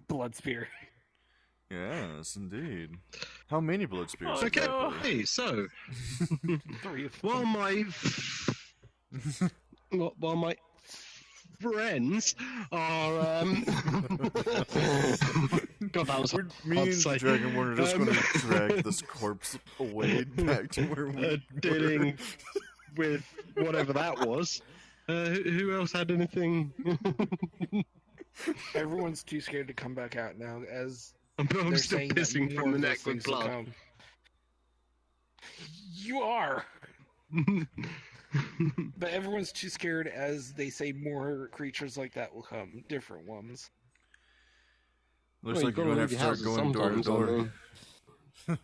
Blood spear. Yes, indeed. How many blood spears? Oh, Okay, no. hey, so 3 of them. while my friends are God, that was Me hard and to say. Dragonborn are just Um, going to drag this corpse away back to where we were. dealing with whatever that was. Who else had anything? Everyone's too scared to come back out now, as I'm they're still saying pissing that from more the of those neck with things will blood. come. You are! But everyone's too scared, as they say more creatures like that will come. Different ones. Looks Well, like you've you're gotta going to have leave to your start going door to houses sometimes, I door.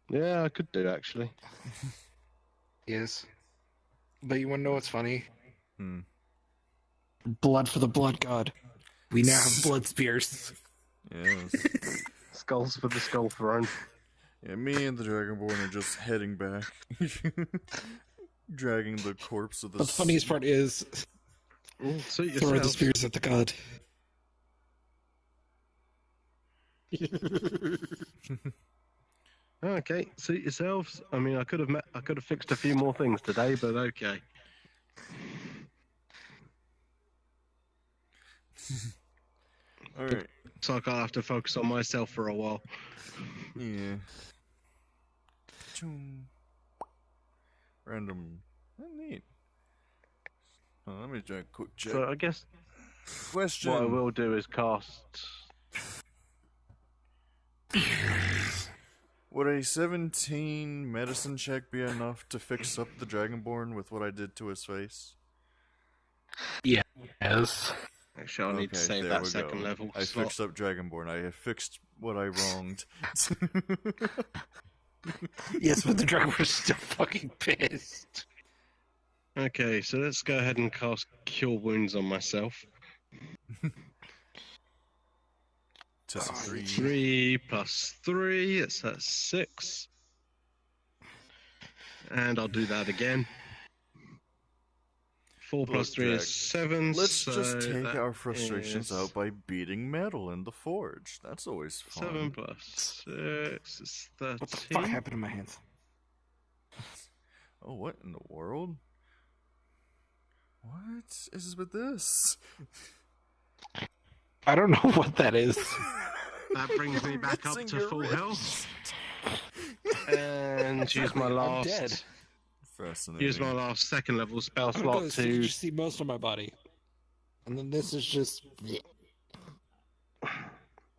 mean. Yeah, I could do actually. Yes. But you want to know what's funny? Hmm. Blood for the blood god. We now have blood spears. Yes. Skulls for the skull throne. Yeah, me and the Dragonborn are just heading back. Dragging the corpse of the... But the funniest part is, Suit throw the yourself. spears at the god. Okay, suit yourselves. I mean, I could have fixed a few more things today, but okay. Alright. So I'll have to focus on myself for a while. Yeah. Choom. Random. Oh, neat. Oh, let me try a quick check. So I guess Question. what I will do is cast. Would a 17 medicine check be enough to fix up the Dragonborn with what I did to his face? Yes. Actually, I'll need to save there that we second go. level. I slot. fixed up Dragonborn. I have fixed what I wronged. Yes, but the dragon was still fucking pissed. Okay, so let's go ahead and cast Cure Wounds on myself. Just 3. 3 plus 3, that's 6. And I'll do that again. 4 plus 3 Jack, is 7. Let's so just take that our frustrations is out by beating metal in the forge. That's always fun. 7 plus 6 is 13. What the fuck happened to my hands? Oh, what in the world? What is with this? I don't know what that is. That brings me back up Missing to your full wrist. health. And use my I'm dead. last. Fascinating. Use my last second level spell I'm slot gonna to. you see most of my body. And then this is just...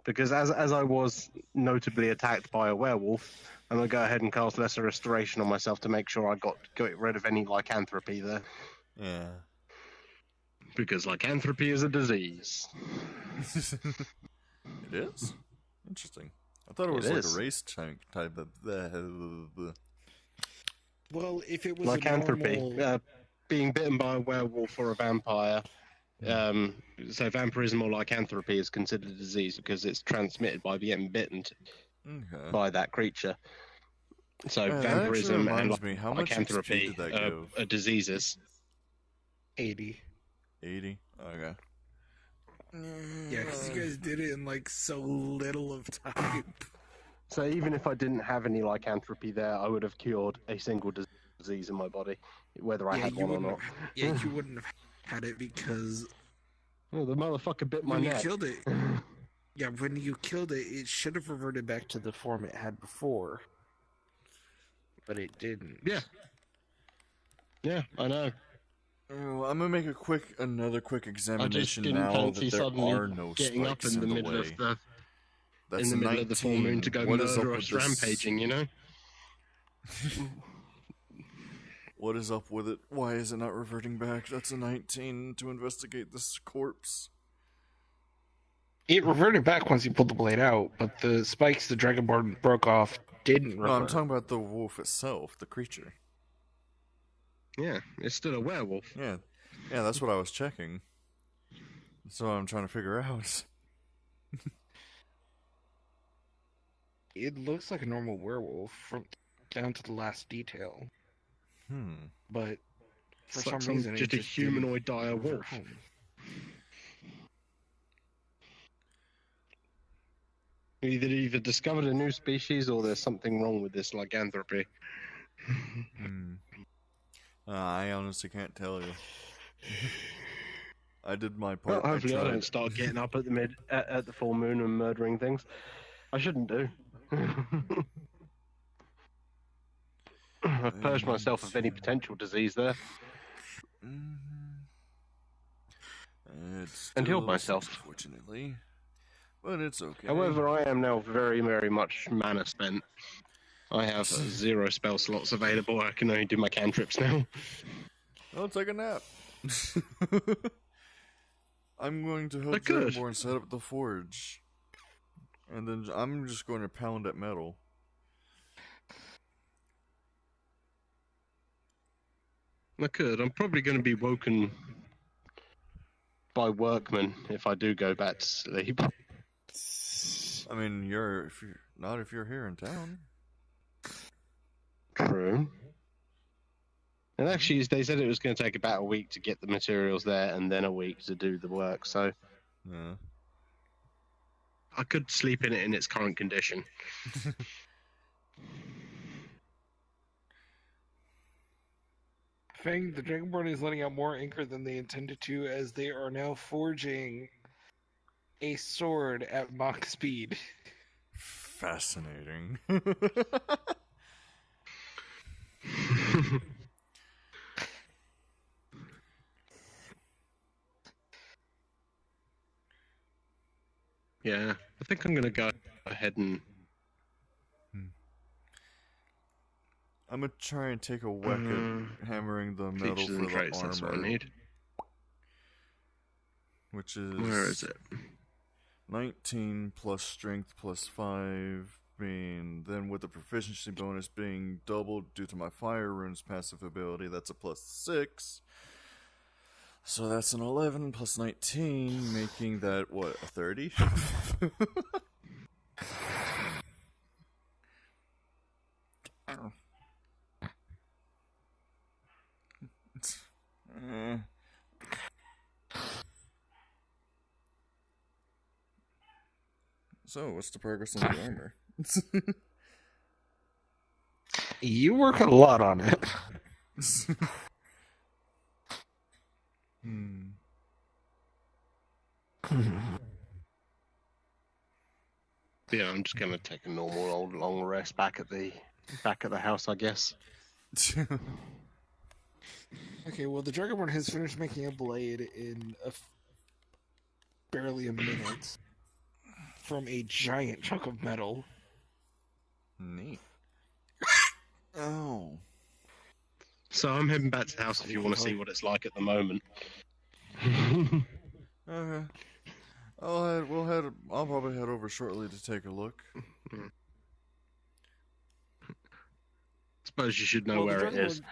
Because as I was notably attacked by a werewolf, I'm gonna go ahead and cast Lesser Restoration on myself to make sure I got rid of any lycanthropy there. Yeah. Because lycanthropy is a disease. It is? Interesting. I thought it was It like is. a race type of... Well, if it was Lycanthropy, a normal... being bitten by a werewolf or a vampire. So vampirism or lycanthropy is considered a disease because it's transmitted by being bitten Okay. by that creature. So That actually vampirism and reminds me, how much XP lycanthropy did that give? are diseases. 80. 80? Okay. Yeah, because you guys did it in like so little of time. So even if I didn't have any lycanthropy there, I would have cured a single disease in my body, whether I Yeah, had you one or wouldn't. not. Yeah, you wouldn't have had it because Oh, the motherfucker bit my when you neck. killed it, yeah, when you killed it, it should have reverted back to the form it had before, but it didn't. Yeah. Yeah, I know. Oh, I'm gonna make another quick I just examination didn't now fancy that there suddenly are no getting up spikes in the the middle way. of the That's in the middle of the full moon to 19. go What is up murderous with this? rampaging, you know? What is up with it? Why is it not reverting back? That's a 19 to investigate this corpse. It reverted back once you pulled the blade out, but the spikes the Dragonborn broke off didn't revert. No, I'm talking about the wolf itself, the creature. Yeah, it's still a werewolf. Yeah, that's what I was checking. That's what I'm trying to figure out. It looks like a normal werewolf from down to the last detail, but for It's some like reason just it a humanoid dire didn't revert wolf. home. We either discovered a new species or there's something wrong with this lycanthropy. I honestly can't tell you. I did my part. Well, hopefully I tried. don't start getting up at the full moon and murdering things. I shouldn't do. I've purged myself of any potential disease there. It's And healed still myself. unfortunately, but it's okay. However, I am now very, very much mana spent. I have 0 spell slots available. I can only do my cantrips now. I'll take a nap. I'm going to I help could. Dragonborn set up the forge. And then I'm just going to pound at metal. I could. I'm probably going to be woken by workmen if I do go back to sleep. I mean, if you're here in town. True. And actually, they said it was going to take about a week to get the materials there and then a week to do the work, so Yeah. I could sleep in it in its current condition. Fang, the Dragonborn is letting out more anchor than they intended to, as they are now forging a sword at Mach speed. Fascinating. Yeah, I think I'm going to go ahead and... I'm gonna try and take a whack at hammering the metal Features for and the traits, that's what I armor, need. which is Where is it? 19 plus strength plus 5 being, then with the proficiency bonus being doubled due to my fire runes passive ability, that's a plus 6. So that's an 11 plus 19, making that, what, a 30? So, what's the progress on the armor? You work a lot on it. Yeah, I'm just going to take a normal old long rest back at the house, I guess. Okay, well, the Dragonborn has finished making a blade in barely a minute from a giant chunk of metal. Neat. Oh. So I'm heading back to the house if you want to see what it's like at the moment. Okay. I'll probably head over shortly to take a look. Suppose you should know where it is.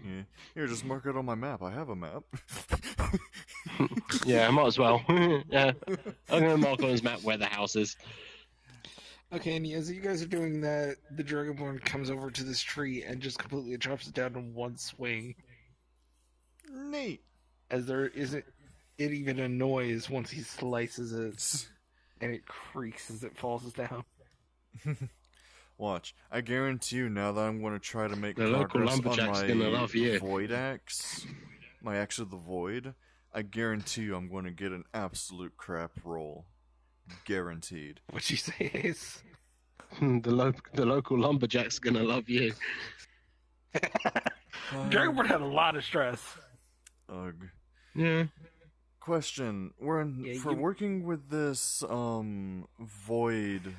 Yeah. Here, just mark it on my map. I have a map. Yeah, I might as well. Yeah, I'm going to mark on his map where the house is. Okay, and as you guys are doing that, the Dragonborn comes over to this tree and just completely chops it down in one swing. Neat. As there isn't it even a noise once he slices it, and it creaks as it falls down. Watch. I guarantee you now that I'm going to try to make The local progress on lumberjack's my gonna love you. void axe, my axe of the void, I guarantee you I'm going to get an absolute crap roll. Guaranteed. What you say is The local lumberjack's gonna love you. Dragonborn had a lot of stress. Ugh. Yeah. Question: Yeah, for working with this void,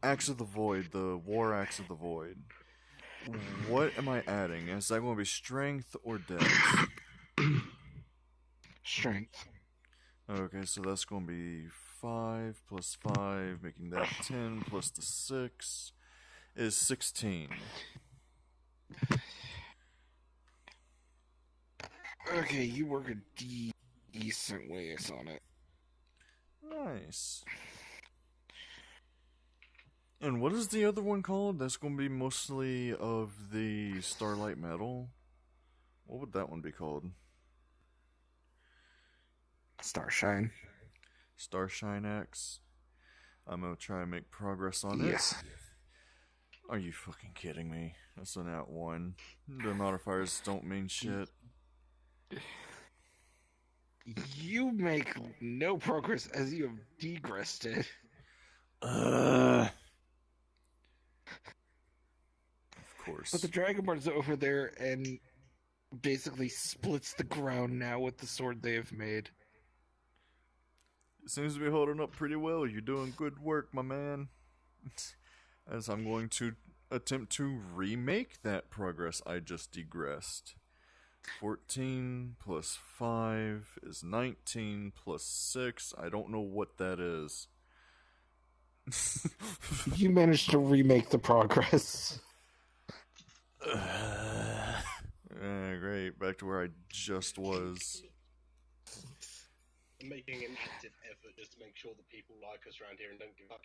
axe of the void, the war axe of the void. What am I adding? Is that going to be strength or dex? Strength. Okay, so that's going to be 5 plus 5, making that 10 plus the 6 is 16. Okay, you work a decent ways on it. Nice. And what is the other one called? That's going to be mostly of the Starlight Metal. What would that one be called? Starshine. Starshine X. I'm going to try and make progress on it. Yes. Are you fucking kidding me? That's a nat 1. The modifiers don't mean shit. You make no progress as you have degressed it. Of course. But the Dragonborn is over there and basically splits the ground now with the sword they have made. It seems to be holding up pretty well. You're doing good work, my man. As I'm going to attempt to remake that progress I just degressed. 14 plus 5 is 19 plus 6. I don't know what that is. You managed to remake the progress. Great. Back to where I just was. I'm making an active effort just to make sure that people like us around here and don't give up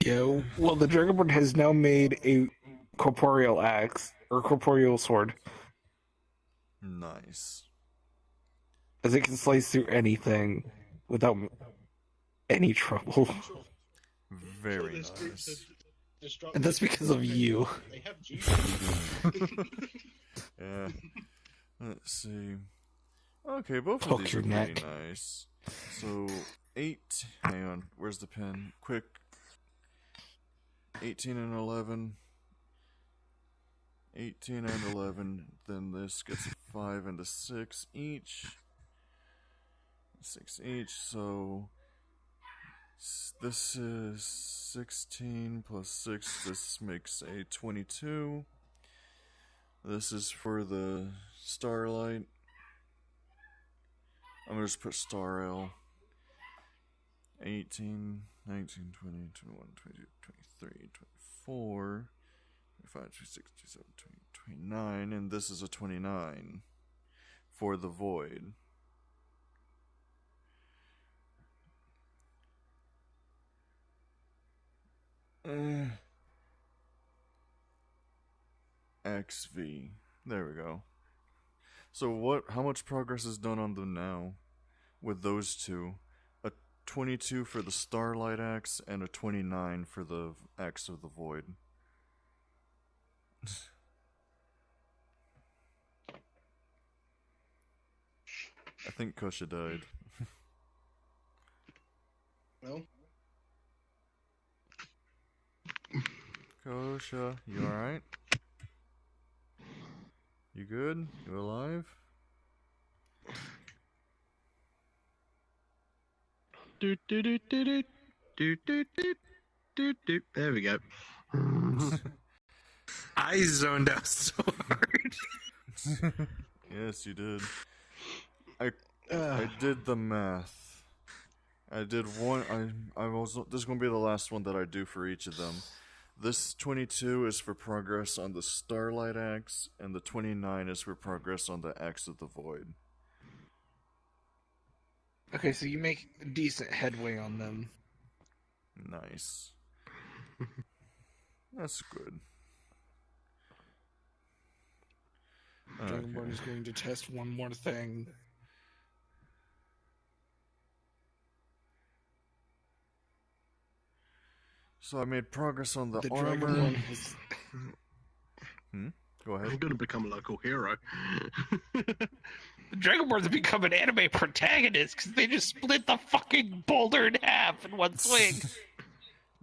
Yo, well, the Dragonborn has now made a corporeal axe, or corporeal sword, Nice. as it can slice through anything without any trouble. Very nice. And that's because of you. They have Yeah. Let's see. Okay, both of Poke these your are pretty neck. nice. So, 8. Hang on, where's the pen? Quick. 18 and 11. 18 and 11. Then this gets a 5 and a 6 each. 6 each, so. This is 16 plus 6. This makes a 22. This is for the Starlight. I'm gonna just put Star L. 18, 19, 20, 21, 22, 23, 24, 25, 26, 27, 28, 29, and this is a 29 for the Void. XV. There we go. So how much progress is done on them now with those two? A 22 for the Starlight Axe and a 29 for the Axe of the Void. I think Kusha died. Well, Kosha, you alright? You good? You alive? There we go. I zoned out so hard. Yes, you did. I did the math. I did one. I was. This is gonna be the last one that I do for each of them. This 22 is for progress on the Starlight Axe, and the 29 is for progress on the Axe of the Void. Okay, so you make decent headway on them. Nice. That's good. Dragonborn Dragonborn is going to test one more thing. So I made progress on the The armor. Dragonborn has... Go ahead. I'm going to become a local hero. The Dragonborns become an anime protagonist because they just split the fucking boulder in half in one swing.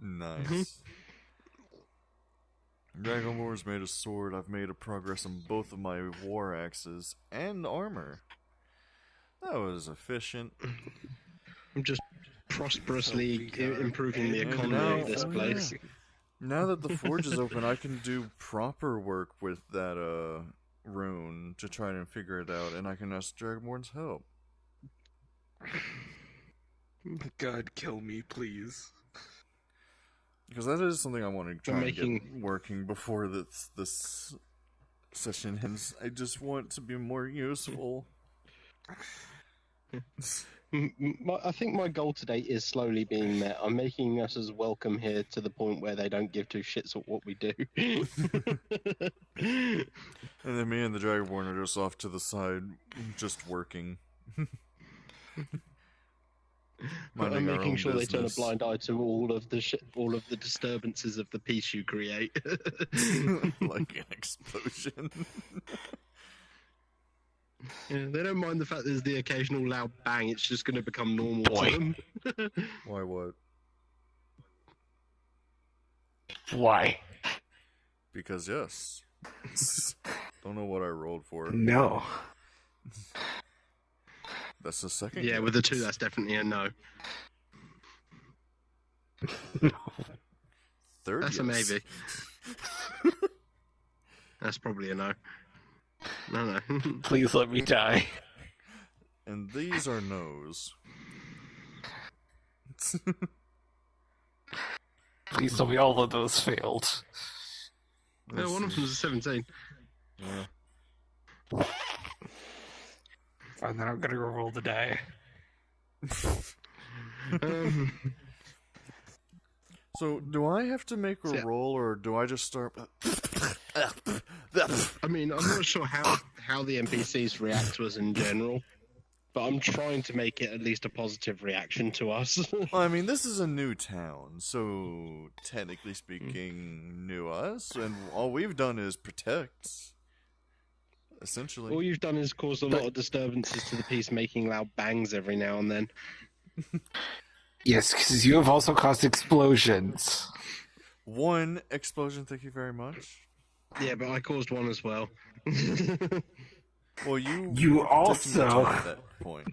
Nice. Dragonborn's made a sword. I've made a progress on both of my war axes and armor. That was efficient. I'm just prosperously improving the And economy now- of this oh, place. yeah. Now that the forge is open, I can do proper work with that rune to try and figure it out, and I can ask Dragonborn's help. God, kill me, please. Because that is something I want to try and making- get working before this session ends. I just want to be more useful. I think my goal today is slowly being met. I'm making us as welcome here to the point where they don't give two shits at what we do. And then me and the Dragonborn are just off to the side, just working. I'm making sure they turn a business. blind eye to all of the disturbances of the peace you create. Like an explosion. Yeah, they don't mind the fact there's the occasional loud bang. It's just going to become normal Boy. to them. Why what? Why? Because yes. Don't know what I rolled for. No. That's the second. Yeah, guess. with the two, that's definitely a no. Third. That's a yes. maybe. That's probably a no. No. Please let me die. And these are no's. Please tell me all of those failed. No, one of them's a 17. Yeah. And then I'm gonna go roll the die. So, do I have to make a So- roll, or do I just start? I mean, I'm not sure how the NPCs react to us in general, but I'm trying to make it at least a positive reaction to us. Well, I mean, this is a new town, so technically speaking, new us, and all we've done is protect. Essentially. All you've done is cause a lot of disturbances to the peace, making loud bangs every now and then. Yes, because you have also caused explosions. One explosion, thank you very much. Yeah, but I caused one as well. Well, you You took me also- down at that point.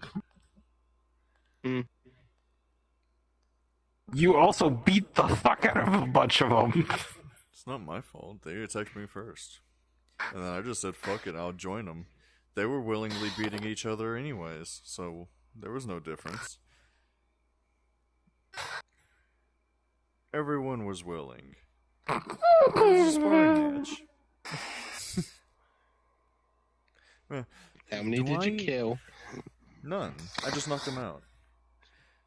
You also beat the fuck out of a bunch of them. It's not my fault. They attacked me first, and then I just said, "Fuck it, I'll join them." They were willingly beating each other anyways, so there was no difference. Everyone was willing. It was a sparring match. How many Do did you I- kill? None. I just knocked them out.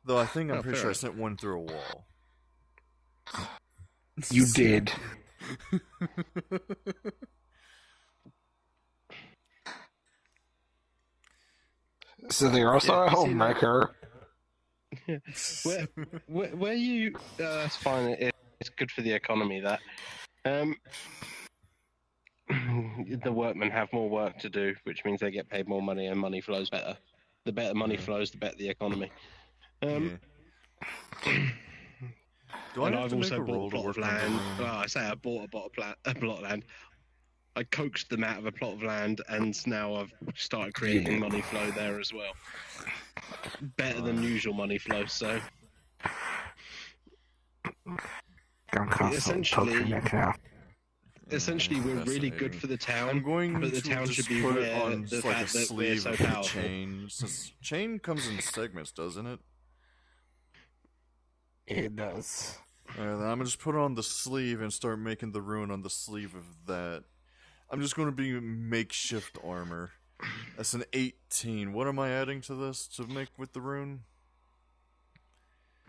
Though I think I'm Oh, pretty fair sure I enough. sent one through a wall. You did. So they're also Yeah, a you see that? homewrecker. Where you? That's fine. It's good for the economy. That. The workmen have more work to do, which means they get paid more money, and money flows better. The better money flows, the better the economy. Yeah. Do I And have I've to make also a bought roll a to plot of work on the land. room? Well, I say I bought a plot of land. I coaxed them out of a plot of land, and now I've started creating money flow there as well. Better than usual money flow. So Don't constantly Essentially- poke your neck now. essentially, we're really good Fascinating. for the town. I'm going but the to town just should be put it aware on the like a fact that we're sleeve so of the powerful. chain. Since chain comes in segments, doesn't it? It does. Then I'm gonna just put it on the sleeve and start making the rune on the sleeve of that. I'm just gonna be makeshift armor. That's an 18. What am I adding to this to make with the rune?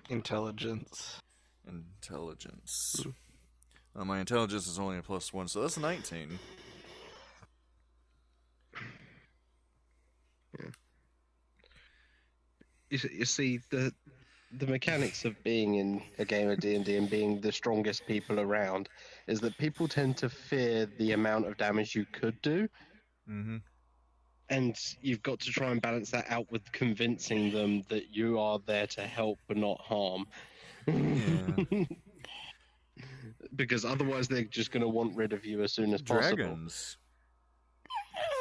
Intelligence. Intelligence. My intelligence is only a +1, so that's a 19. you see the mechanics of being in a game of D&D and being the strongest people around is that people tend to fear the amount of damage you could do, Mm-hmm. and you've got to try and balance that out with convincing them that you are there to help but not harm. Yeah. Because otherwise they're just going to want rid of you as soon as possible. Dragons.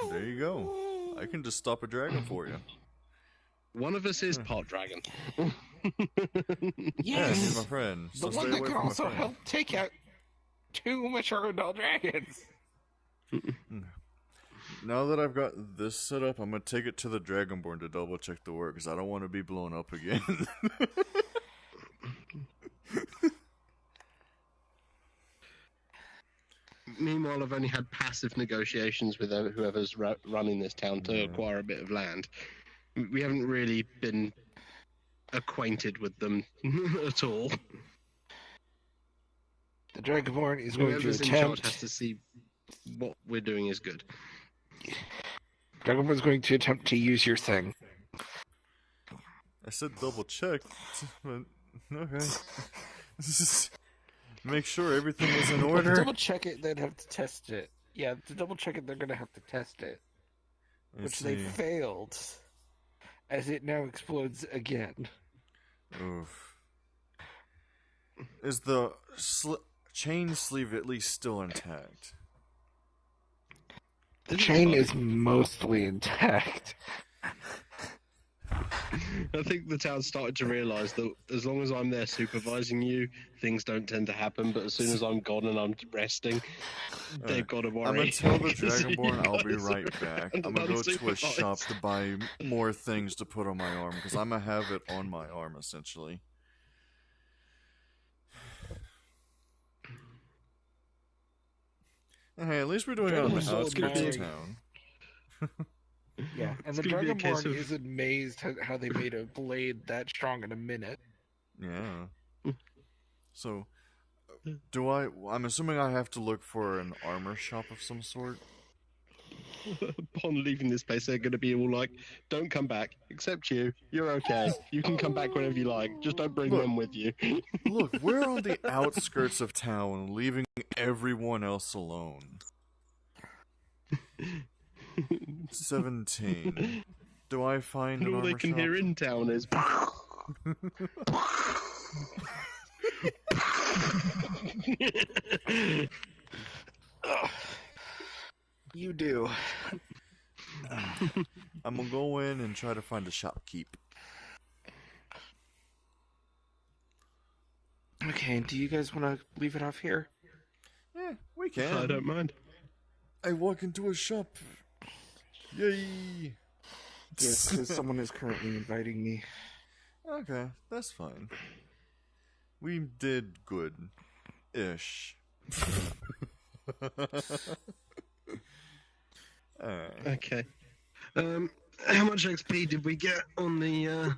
There you go. I can just stop a dragon for you. One of us is part dragon. Yeah, he's my friend. The So one stay that away can from my also friend. help take out 2 mature adult dragons. Now that I've got this set up, I'm gonna take it to the Dragonborn to double check the work because I don't want to be blown up again. Meanwhile, I've only had passive negotiations with whoever's running this town to acquire a bit of land. We haven't really been acquainted with them at all. The Dragonborn is going to Whoever's in charge attempt. has to see what we're doing is good. Dragonborn's going to attempt to use your thing. I said double check, but okay. Make sure everything is in To order. double check it, they'd have to test it. Yeah, to double check it, they're going to have to test it, Let's which they see. failed, as it now explodes again. Oof. Is the chain sleeve at least still intact? The chain is mostly intact. I think the town started to realise that as long as I'm there supervising you, things don't tend to happen. But as soon as I'm gone and I'm resting, they've got to worry. I'm gonna tell the 'Cause you Dragonborn I'll be guys right are back. around I'm gonna go to a unsupervised. shop to buy more things to put on my arm because I'm gonna have it on my arm essentially. Hey, at least we're doing it on the Dragonborn's outskirts of almighty. town. Yeah, and It's the gonna be a case Dragonborn of- is amazed how they made a blade that strong in a minute. Yeah. So, I'm assuming I have to look for an armor shop of some sort. Upon leaving this place, they're going to be all like, "Don't come back, except you. You're okay. You can come back whenever you like. Just don't bring Look. them with you." Look, we're on the outskirts of town, leaving everyone else alone. 17. Do I find And an all they armor can shop? hear in town is. You do. I'm gonna go in and try to find a shopkeep. Okay, do you guys want to leave it off here? Yeah, we can. I don't mind. I walk into a shop. Yay! Yes, because someone is currently inviting me. Okay, that's fine. We did good. Ish. Alright. Okay. How much XP did we get on the